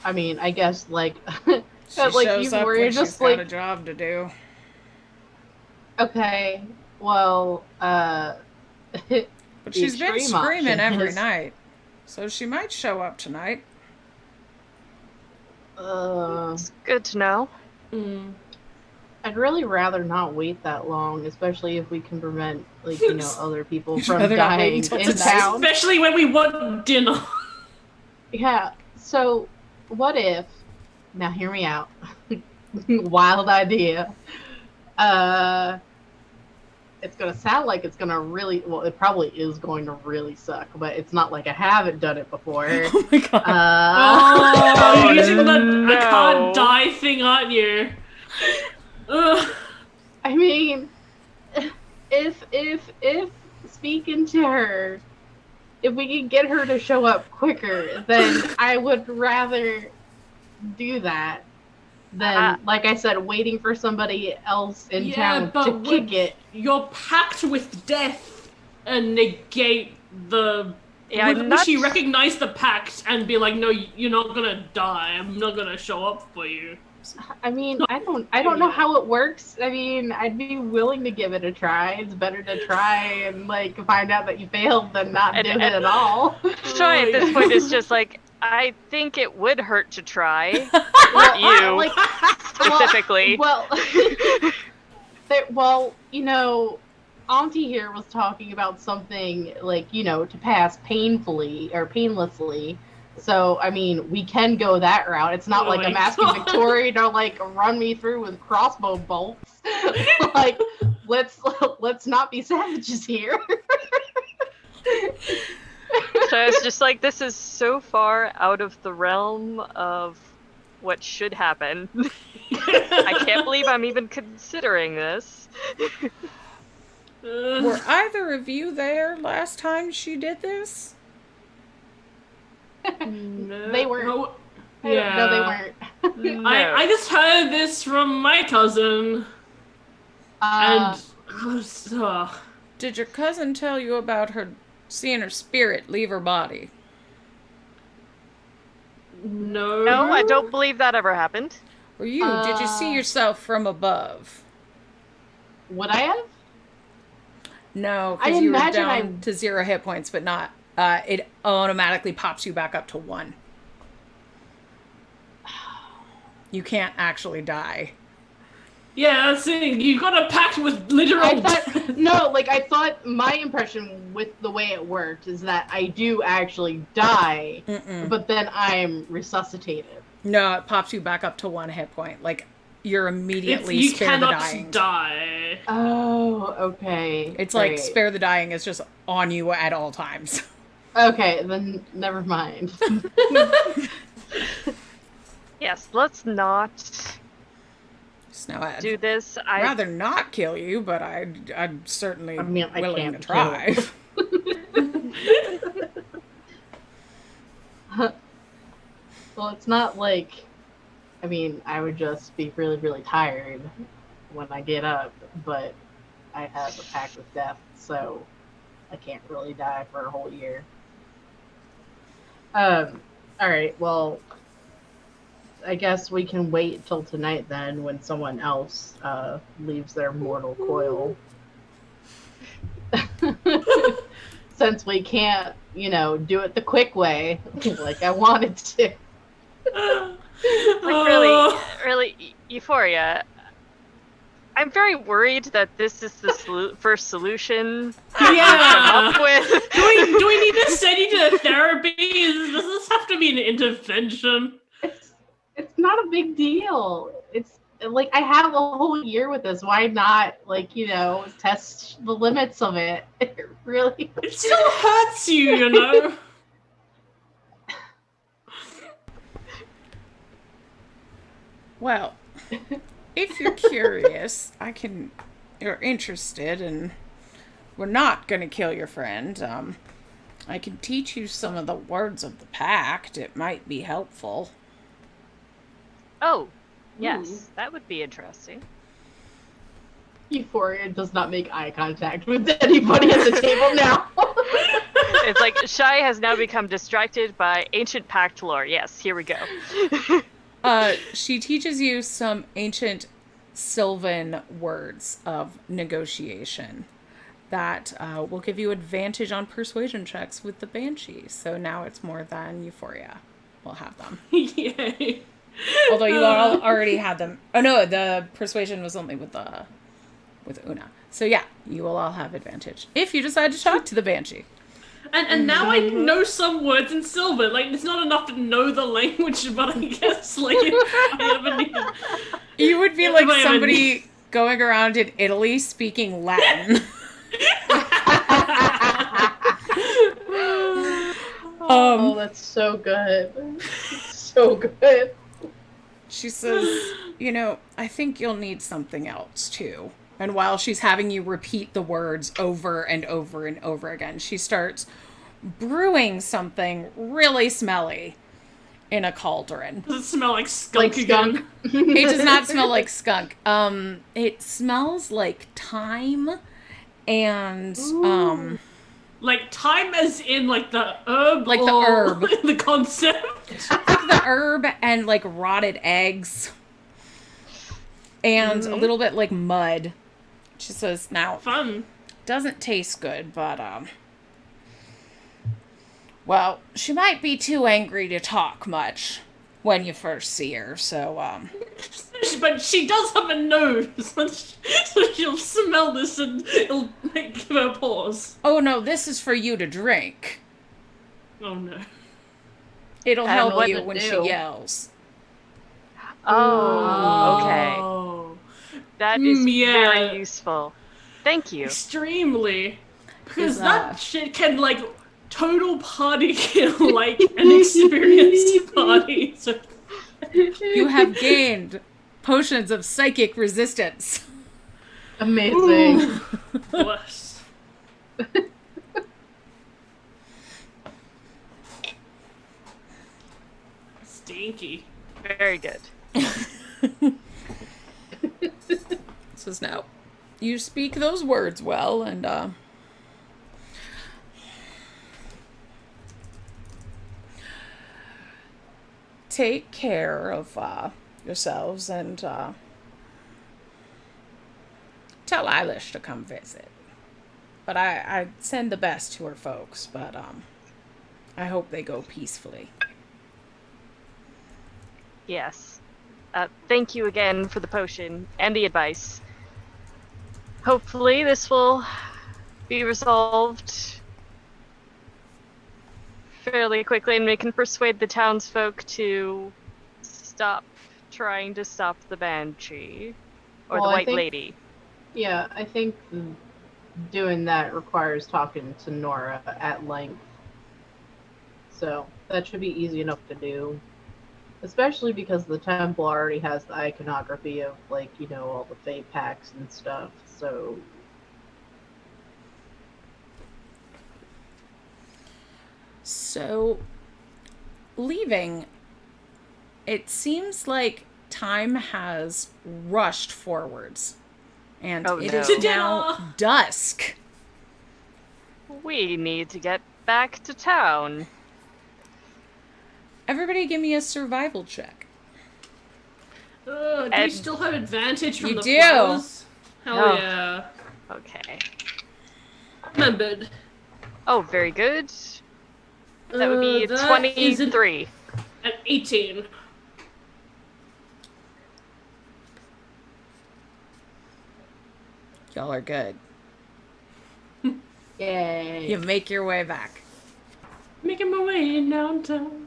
I mean, I guess she shows up when she's got a job to do. Okay, well, but she's been screaming every night, so she might show up tonight. It's good to know. I'd really rather not wait that long, especially if we can prevent, other people from dying in town. Especially when we want dinner. Yeah, so what if, now hear me out, wild idea, it's going to sound like it's going to really, well, it probably is going to really suck, but it's not like I haven't done it before. Oh my god. You're using the I can't die thing, aren't you? I mean, if speaking to her, if we can get her to show up quicker, then I would rather do that than, like I said, waiting for somebody else in town to kick it. You're packed with death and negate the... Yeah, she recognize the pact and be like, no, you're not gonna die. I'm not gonna show up for you. I mean, I don't know how it works. I mean, I'd be willing to give it a try. It's better to try and find out that you failed than not do it at all. Shy at this point is just I think it would hurt to try. Specifically. Auntie here was talking about something to pass painfully or painlessly. So, I mean, we can go that route. It's not I'm asking Victoria to, run me through with crossbow bolts. Let's not be savages here. So it's just this is so far out of the realm of what should happen. I can't believe I'm even considering this. Were either of you there last time she did this? No. They weren't. No, No, they weren't. No. I just heard this from my cousin. And... Did your cousin tell you about her seeing her spirit leave her body? No. No, I don't believe that ever happened. Or did you see yourself from above? Would I have? No, because you were down to 0 hit points, but not. It automatically pops you back up to 1. You can't actually die. Yeah, that's it. You got a pact with literal... I thought my impression with the way it worked is that I do actually die, but then I'm resuscitated. No, it pops you back up to 1 hit point. Like, you're immediately spare the dying. You cannot die. Oh, okay. It's like spare the dying is just on you at all times. Okay, then never mind. Yes, let's not do this. I'd rather not kill you, but I'm certainly willing to try. Well, it's not like... I mean, I would just be really, really tired when I get up, but I have a pact with death, so I can't really die for a whole year. Alright, well... I guess we can wait till tonight then when someone else leaves their mortal coil. Since we can't, do it the quick way like I wanted to. Really, Euphoria, I'm very worried that this is the first solution come up with. Do we need to send you to therapy? Does this have to be an intervention? It's not a big deal. It's like I have a whole year with this. Why not, test the limits of it? It really. It still hurts you, Well, if you're curious, you're interested, and we're not going to kill your friend. I can teach you some of the words of the pact. It might be helpful. Oh, yes, that would be interesting. Euphoria does not make eye contact with anybody at the table now. It's like Shai has now become distracted by ancient pact lore. Yes, here we go. She teaches you some ancient Sylvan words of negotiation that will give you advantage on persuasion checks with the Banshee. So now it's more than Euphoria will have them. Yay. Although you all already had them. Oh no, the persuasion was only with Una. So yeah, you will all have advantage if you decide to talk to the Banshee. And now I know some words in Sylvan. Like, it's not enough to know the language, but I guess I ever needed. You would be like somebody going around in Italy speaking Latin. Oh, that's so good. So good. She says, I think you'll need something else, too. And while she's having you repeat the words over and over and over again, she starts brewing something really smelly in a cauldron. Does it smell like skunk again? It does not smell like skunk. It smells like thyme and, Like thyme as in like the herb? Like the herb. The concept? Like the herb and like rotted eggs. And a little bit like mud. She says, now, fun. Doesn't taste good, but, well, she might be too angry to talk much when you first see her, so, But she does have a nose, so she'll smell this and it'll give her pause. Oh no, this is for you to drink. Oh no. It'll help you when she yells. Oh, okay. That is very useful. Thank you. Extremely. Because that shit can, total party kill, an experienced party. So. You have gained potions of psychic resistance. Amazing. Bless. stinky. Very good. Says no. You speak those words well, and take care of yourselves, and tell Eilish to come visit. But I send the best to her folks, but I hope they go peacefully. Yes. Thank you again for the potion and the advice. Hopefully this will be resolved fairly quickly, and we can persuade the townsfolk to stop trying to stop the Banshee. Or the White Lady. Yeah, I think doing that requires talking to Nora at length. So that should be easy enough to do. Especially because the temple already has the iconography of, like, you know, all the Fae packs and stuff, so... So, leaving, it seems like time has rushed forwards. And it is now dusk. We need to get back to town. Everybody give me a survival check. Do you still have advantage from you the do. flowers? Hell yeah. Okay. Remembered. Oh, very good. That would be 23. At 18. Y'all are good. Yay. You make your way back. Making my way downtown.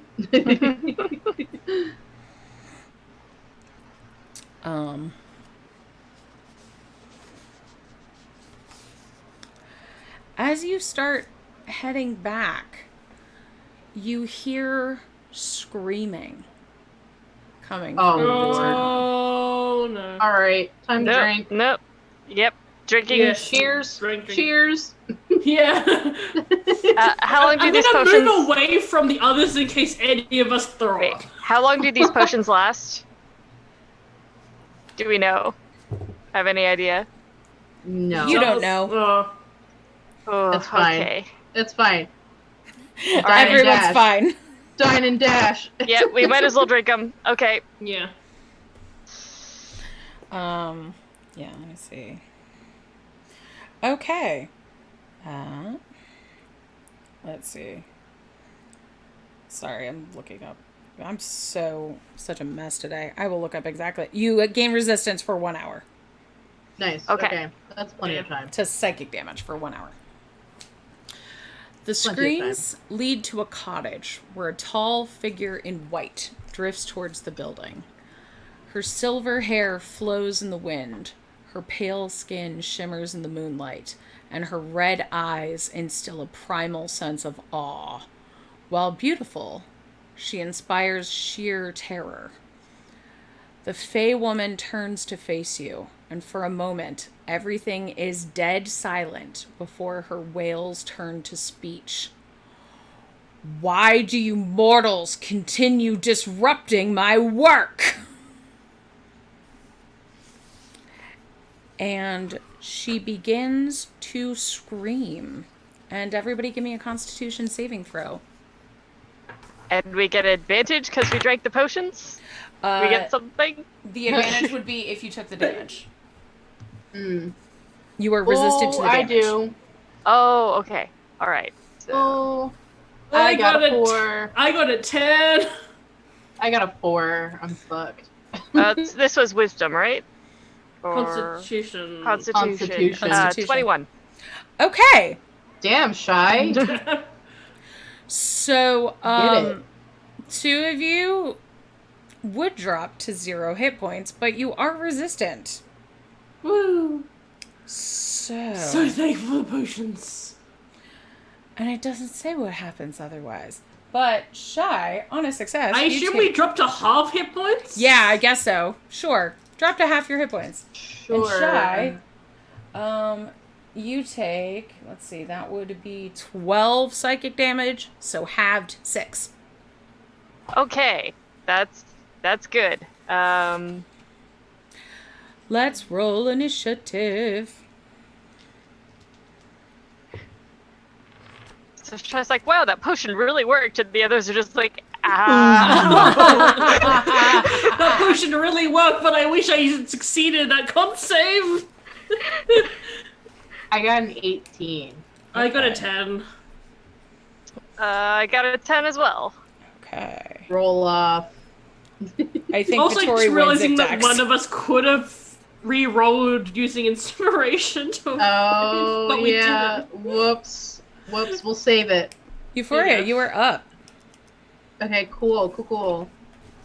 As you start heading back, you hear screaming coming from the door. Oh no. Alright, time to drink. Nope. Yep. Drinking. Yes. Cheers. Drinking. Cheers. Yeah. How long do these potions... I'm gonna move away from the others in case any of us throw Wait, up. how long do these potions last? Do we know? Have any idea? No. You don't know. Oh, That's fine. Okay. It's fine. Everyone's fine. Dine and dash. Yeah, we might as well drink them. Okay. Yeah. Yeah, let me see. Okay. Let's see. Sorry, I'm looking up. I'm such a mess today. I will look up exactly. You gain resistance for 1 hour. Nice. Okay. Okay. That's plenty of time. To psychic damage for 1 hour. The screams lead to a cottage where a tall figure in white drifts towards the building. Her silver hair flows in the wind. Her pale skin shimmers in the moonlight, and her red eyes instill a primal sense of awe. While beautiful, she inspires sheer terror. The Fey woman turns to face you, and for a moment, everything is dead silent before her wails turn to speech. Why do you mortals continue disrupting my work? And she begins to scream. And everybody give me a Constitution saving throw. And we get advantage because we drank the potions? We get something? The advantage would be if you took the damage. Mm. You are resistant to the damage. I do. Oh, okay. Alright. So... I got a 4. I got a 10. I got a 4. I'm fucked. This was wisdom, right? Constitution. Constitution. 21. Okay. Damn, Shy. So, two of you would drop to 0 hit points, but you are resistant. Woo. So thankful for the potions. And it doesn't say what happens otherwise. But Shy, on a success. I assume we dropped to half hit points? Yeah, I guess so. Sure. Drop to half your hit points. Sure. And Shy, you take, let's see, that would be 12 psychic damage, so halved 6. Okay. That's good. Let's roll initiative. So Shai's like, wow, that potion really worked, and the others are just like, That potion really worked, but I wish I had succeeded at con save. I got an 18. I got a 10. I got a 10 as well. Okay. Roll off. I think Also, Vittori just realizing wins at that Dex. one of us could have re-rolled using inspiration to. Oh, but we yeah. didn't. Whoops. We'll save it. Euphoria, Yeah. you are up. Okay, cool.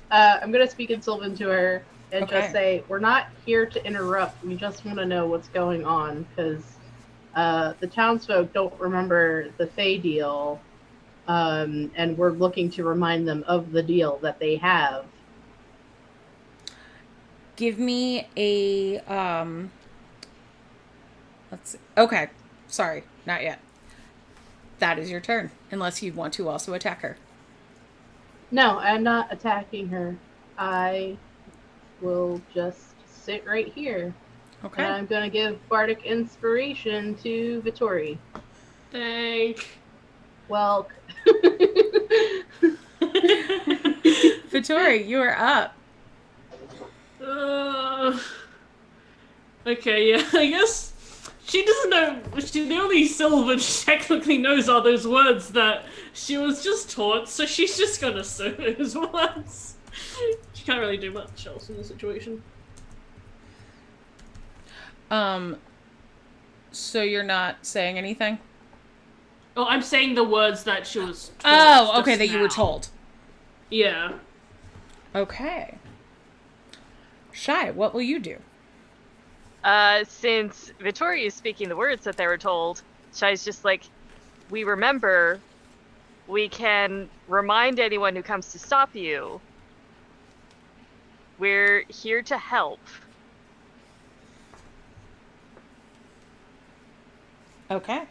I'm gonna speak in Sylvan to her and just say, we're not here to interrupt. We just want to know what's going on, because the townsfolk don't remember the Fae deal, and we're looking to remind them of the deal that they have. Give me a, let's see. Okay. Sorry, not yet. That is your turn, unless you want to also attack her. No, I'm not attacking her. I will just sit right here. Okay. And I'm going to give Bardic Inspiration to Vittori. Thank. Well, Vittori, you are up. Okay, yeah, I guess she doesn't know. The only Sylvan she technically knows are those words that she was just taught, so she's just gonna say those words. She can't really do much else in the situation. So you're not saying anything? Oh, I'm saying the words that she was told. Oh, okay, just that you were now. told. Yeah. Okay. Shai, what will you do? Since Vittori is speaking the words that they were told, Shai's just like, we remember, we can remind anyone who comes to stop you. We're here to help. Okay.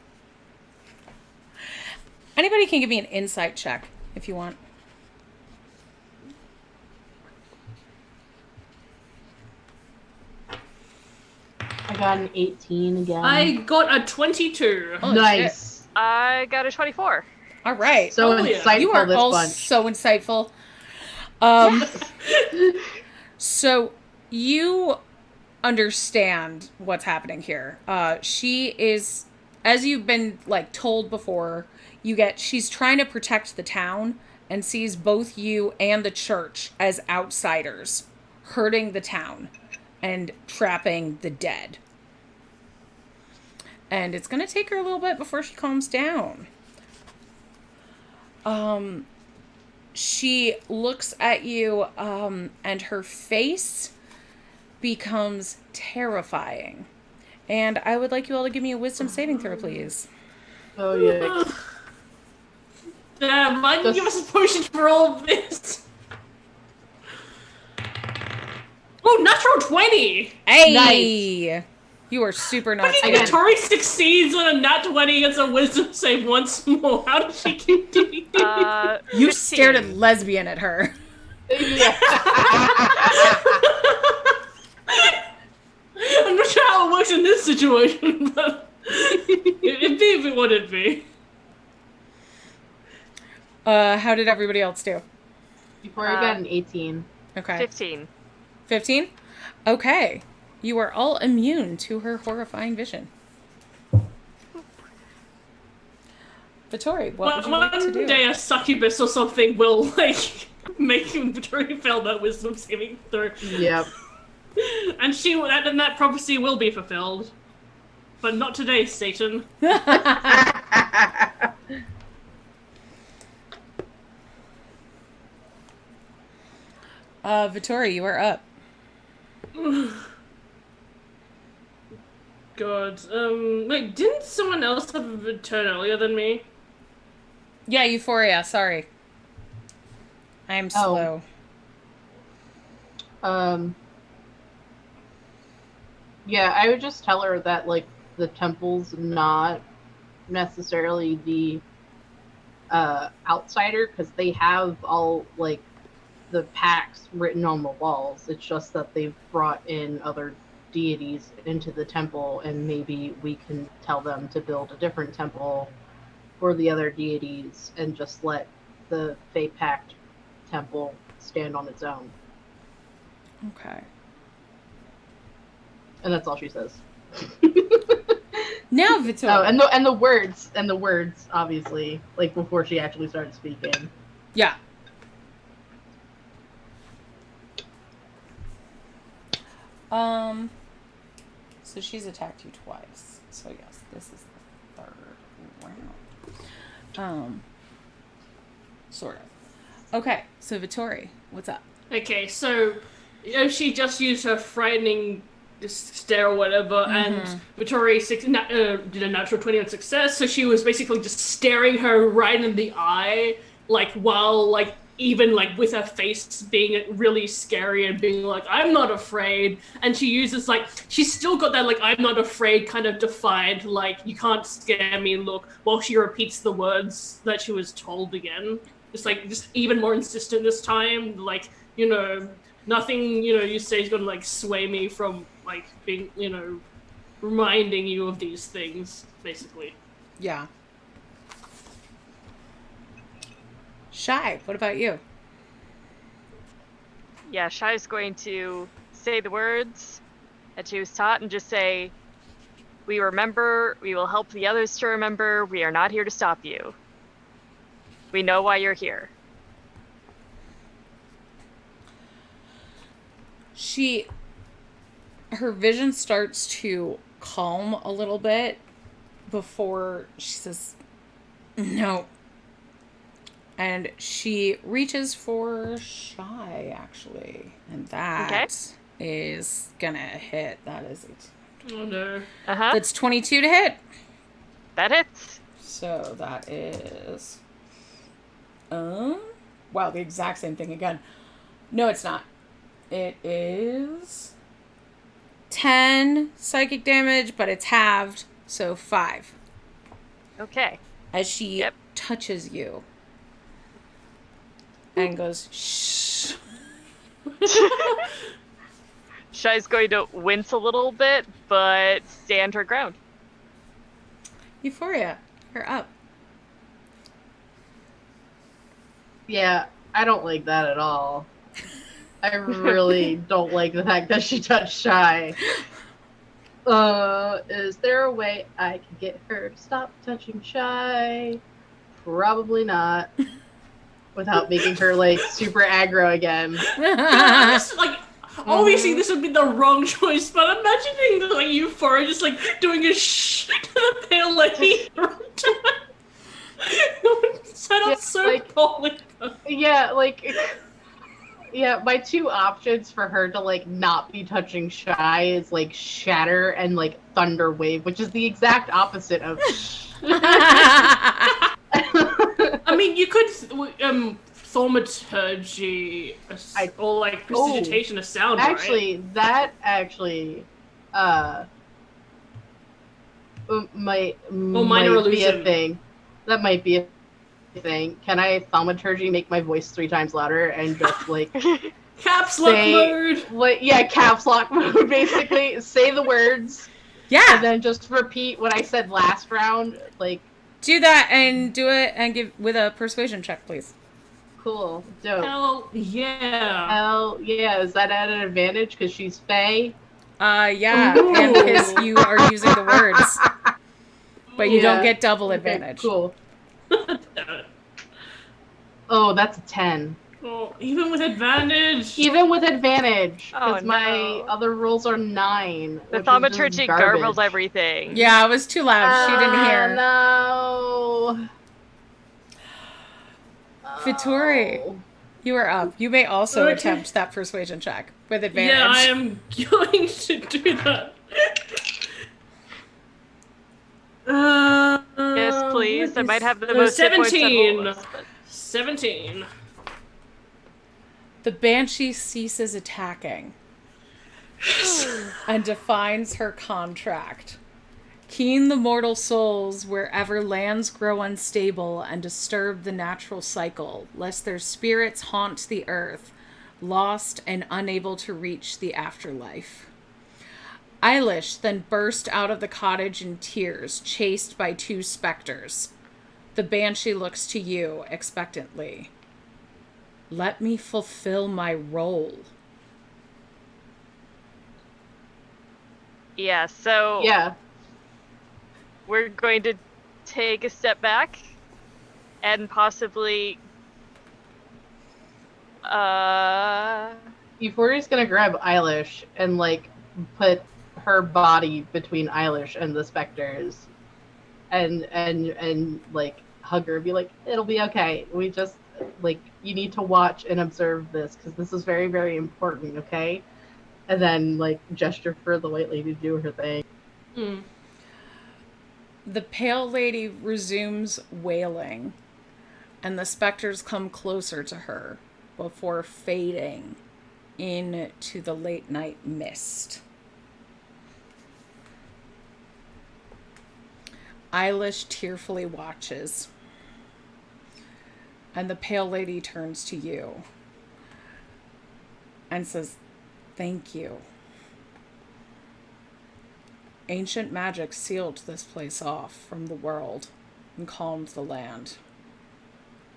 Anybody can give me an insight check if you want. I got an 18 again. I got a 22. Holy nice. I got a 24. All right. So Oh, yeah. insightful, You are this all bunch. so insightful. So you understand what's happening here. She is, as you've been like told before, she's trying to protect the town and sees both you and the church as outsiders, hurting the town and trapping the dead. And it's going to take her a little bit before she calms down. She looks at you, and her face becomes terrifying. And I would like you all to give me a wisdom saving throw, please. Oh, yeah. Damn, I can give us a potion for all of this. Oh, natural 20! Hey! Nice. You are super not I think Tori succeeds on a nat 20 against a wisdom save once more. How does she keep doing it? You 15. stared at lesbian at her. Yeah. I'm not sure how it works in this situation, but it'd be if it wouldn't be. How did everybody else do? Before I got an 18. Okay. 15. 15? Okay. You are all immune to her horrifying vision. Vittori, what would you like to do? One day a succubus or something will, like, make Vittori fail that wisdom saving throw. Yep. And that prophecy will be fulfilled. But not today, Satan. Vittori, you are up. God. Wait, didn't someone else have a turn earlier than me? Yeah, Euphoria, sorry. I'm slow. Yeah, I would just tell her that, like, the temple's not necessarily the outsider, because they have all, like, the pacts written on the walls. It's just that they've brought in other deities into the temple, and maybe we can tell them to build a different temple for the other deities and just let the Fae Pact temple stand on its own. Okay. And that's all she says. Now, Vittoria. Oh, and the words, obviously, like before she actually started speaking. Yeah. So she's attacked you twice. So yes, this is the third round. Sort of. Okay, so Vittori, what's up? Okay, so she just used her frightening stare or whatever, and Vittori did a natural 20 on success, so she was basically just staring her right in the eye, like, while, like, even, like, with her face being really scary and being like, I'm not afraid, and she uses, like, she's still got that, like, I'm not afraid kind of defiant, like, you can't scare me look, while she repeats the words that she was told again. Just even more insistent this time, like, you know, nothing, you know, you say is gonna, like, sway me from, like, being, you know, reminding you of these things, basically. Yeah. Shy, what about you? Yeah, Shy's going to say the words that she was taught and just say, we remember, we will help the others to remember, we are not here to stop you. We know why you're here. Her vision starts to calm a little bit before she says, no. And she reaches for Shy, actually. And that is gonna hit. That is it. Oh no. That's 22 to hit. That hits. So that is... wow, the exact same thing again. No, it's not. It is 10 psychic damage, but it's halved, so 5. Okay. As she touches you and goes, shh. Shy's going to wince a little bit, but stand her ground. Euphoria, you're up. Yeah, I don't like that at all. I really don't like the fact that she touched Shy. Is there a way I can get her to stop touching Shy? Probably not. Without making her, like, super aggro again. Obviously this would be the wrong choice, but imagining like Euphoria just like doing a shh to the pale lady. Set up so like, poorly. Yeah, my two options for her to, like, not be touching Shy is, like, Shatter and, like, Thunder Wave, which is the exact opposite of I mean, you could, thaumaturgy, or, like, prestidigitation of sound, actually, right? That actually, might be a thing. That might be a thing. Can I thaumaturgy make my voice 3 times louder and just like caps lock mode? Caps lock mode, basically. Say the words. Yeah. And then just repeat what I said last round. Like, do that and do it and give with a persuasion check, please. Cool. Dope. Hell yeah. Hell yeah. Is that at an advantage because she's Fae? Yeah. And because you are using the words. But you don't get double advantage. Cool. Oh, that's a 10. Oh, even with advantage? Even with advantage. Because no. my other rolls are 9. The thaumaturgy garbles everything. Yeah, it was too loud. She didn't hear. No. Vittori, you are up. You may also attempt that persuasion check with advantage. Yeah, I am going to do that. Yes, please. I might have the most 17. 17. The Banshee ceases attacking and defines her contract. Keen the mortal souls wherever lands grow unstable and disturb the natural cycle, lest their spirits haunt the earth. lost and unable to reach the afterlife. Eilish then burst out of the cottage in tears, chased by 2 specters. The banshee looks to you expectantly. Let me fulfill my role. Yeah, so Yeah. we're going to take a step back and possibly Euphoria's gonna grab Eilish and like put her body between Eilish and the specters and like hug her and be like, it'll be okay. We just like, you need to watch and observe this because this is very, very important, okay? And then like gesture for the white lady to do her thing. The pale lady resumes wailing, and the specters come closer to her before fading into the late night mist. Eilish tearfully watches, and the pale lady turns to you and says, "Thank you. Ancient magic sealed this place off from the world and calmed the land.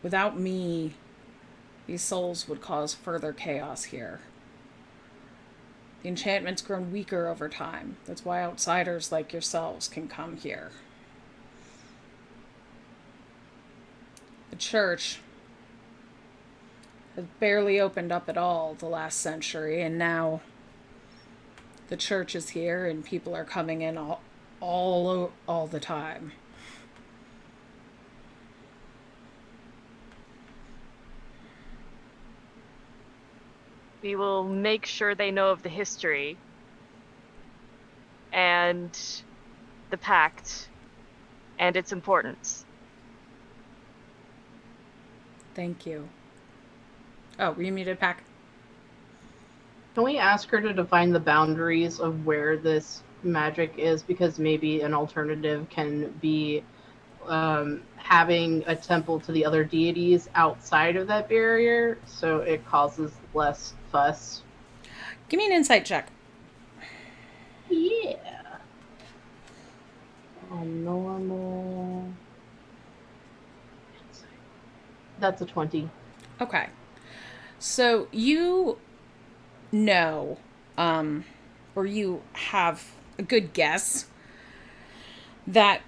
Without me, these souls would cause further chaos here. The enchantment's grown weaker over time. That's why outsiders like yourselves can come here. The church has barely opened up at all the last century, and now the church is here and people are coming in all the time. we will make sure they know of the history and the pact and its importance. Thank you. Oh, were you muted, Pack? Can we ask her to define the boundaries of where this magic is? Because maybe an alternative can be having a temple to the other deities outside of that barrier, so it causes less fuss. Give me an insight check. Yeah. Normal. That's a 20. Okay. So you know, or you have a good guess that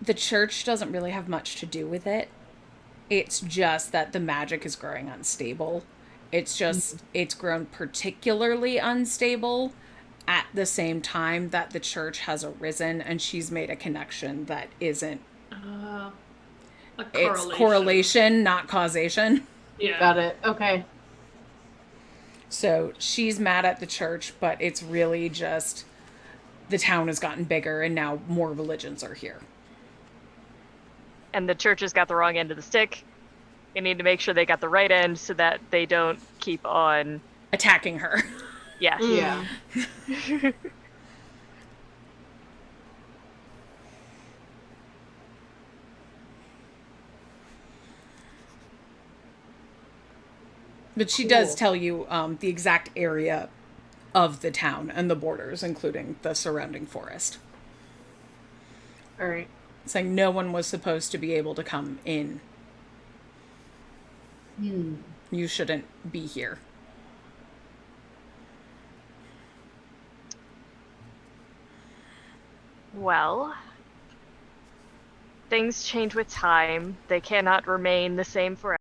the church doesn't really have much to do with it. It's just that the magic is growing unstable. It's just, it's grown particularly unstable at the same time that the church has arisen, and she's made a connection that isn't A it's correlation, not causation. Yeah. Got it. Okay. So she's mad at the church, but it's really just the town has gotten bigger and now more religions are here. And the church has got the wrong end of the stick. They need to make sure they got the right end so that they don't keep on attacking her. Yes. Yeah. But she does tell you the exact area of the town and the borders, including the surrounding forest. All right. Saying no one was supposed to be able to come in. You shouldn't be here. Well, things change with time. They cannot remain the same forever.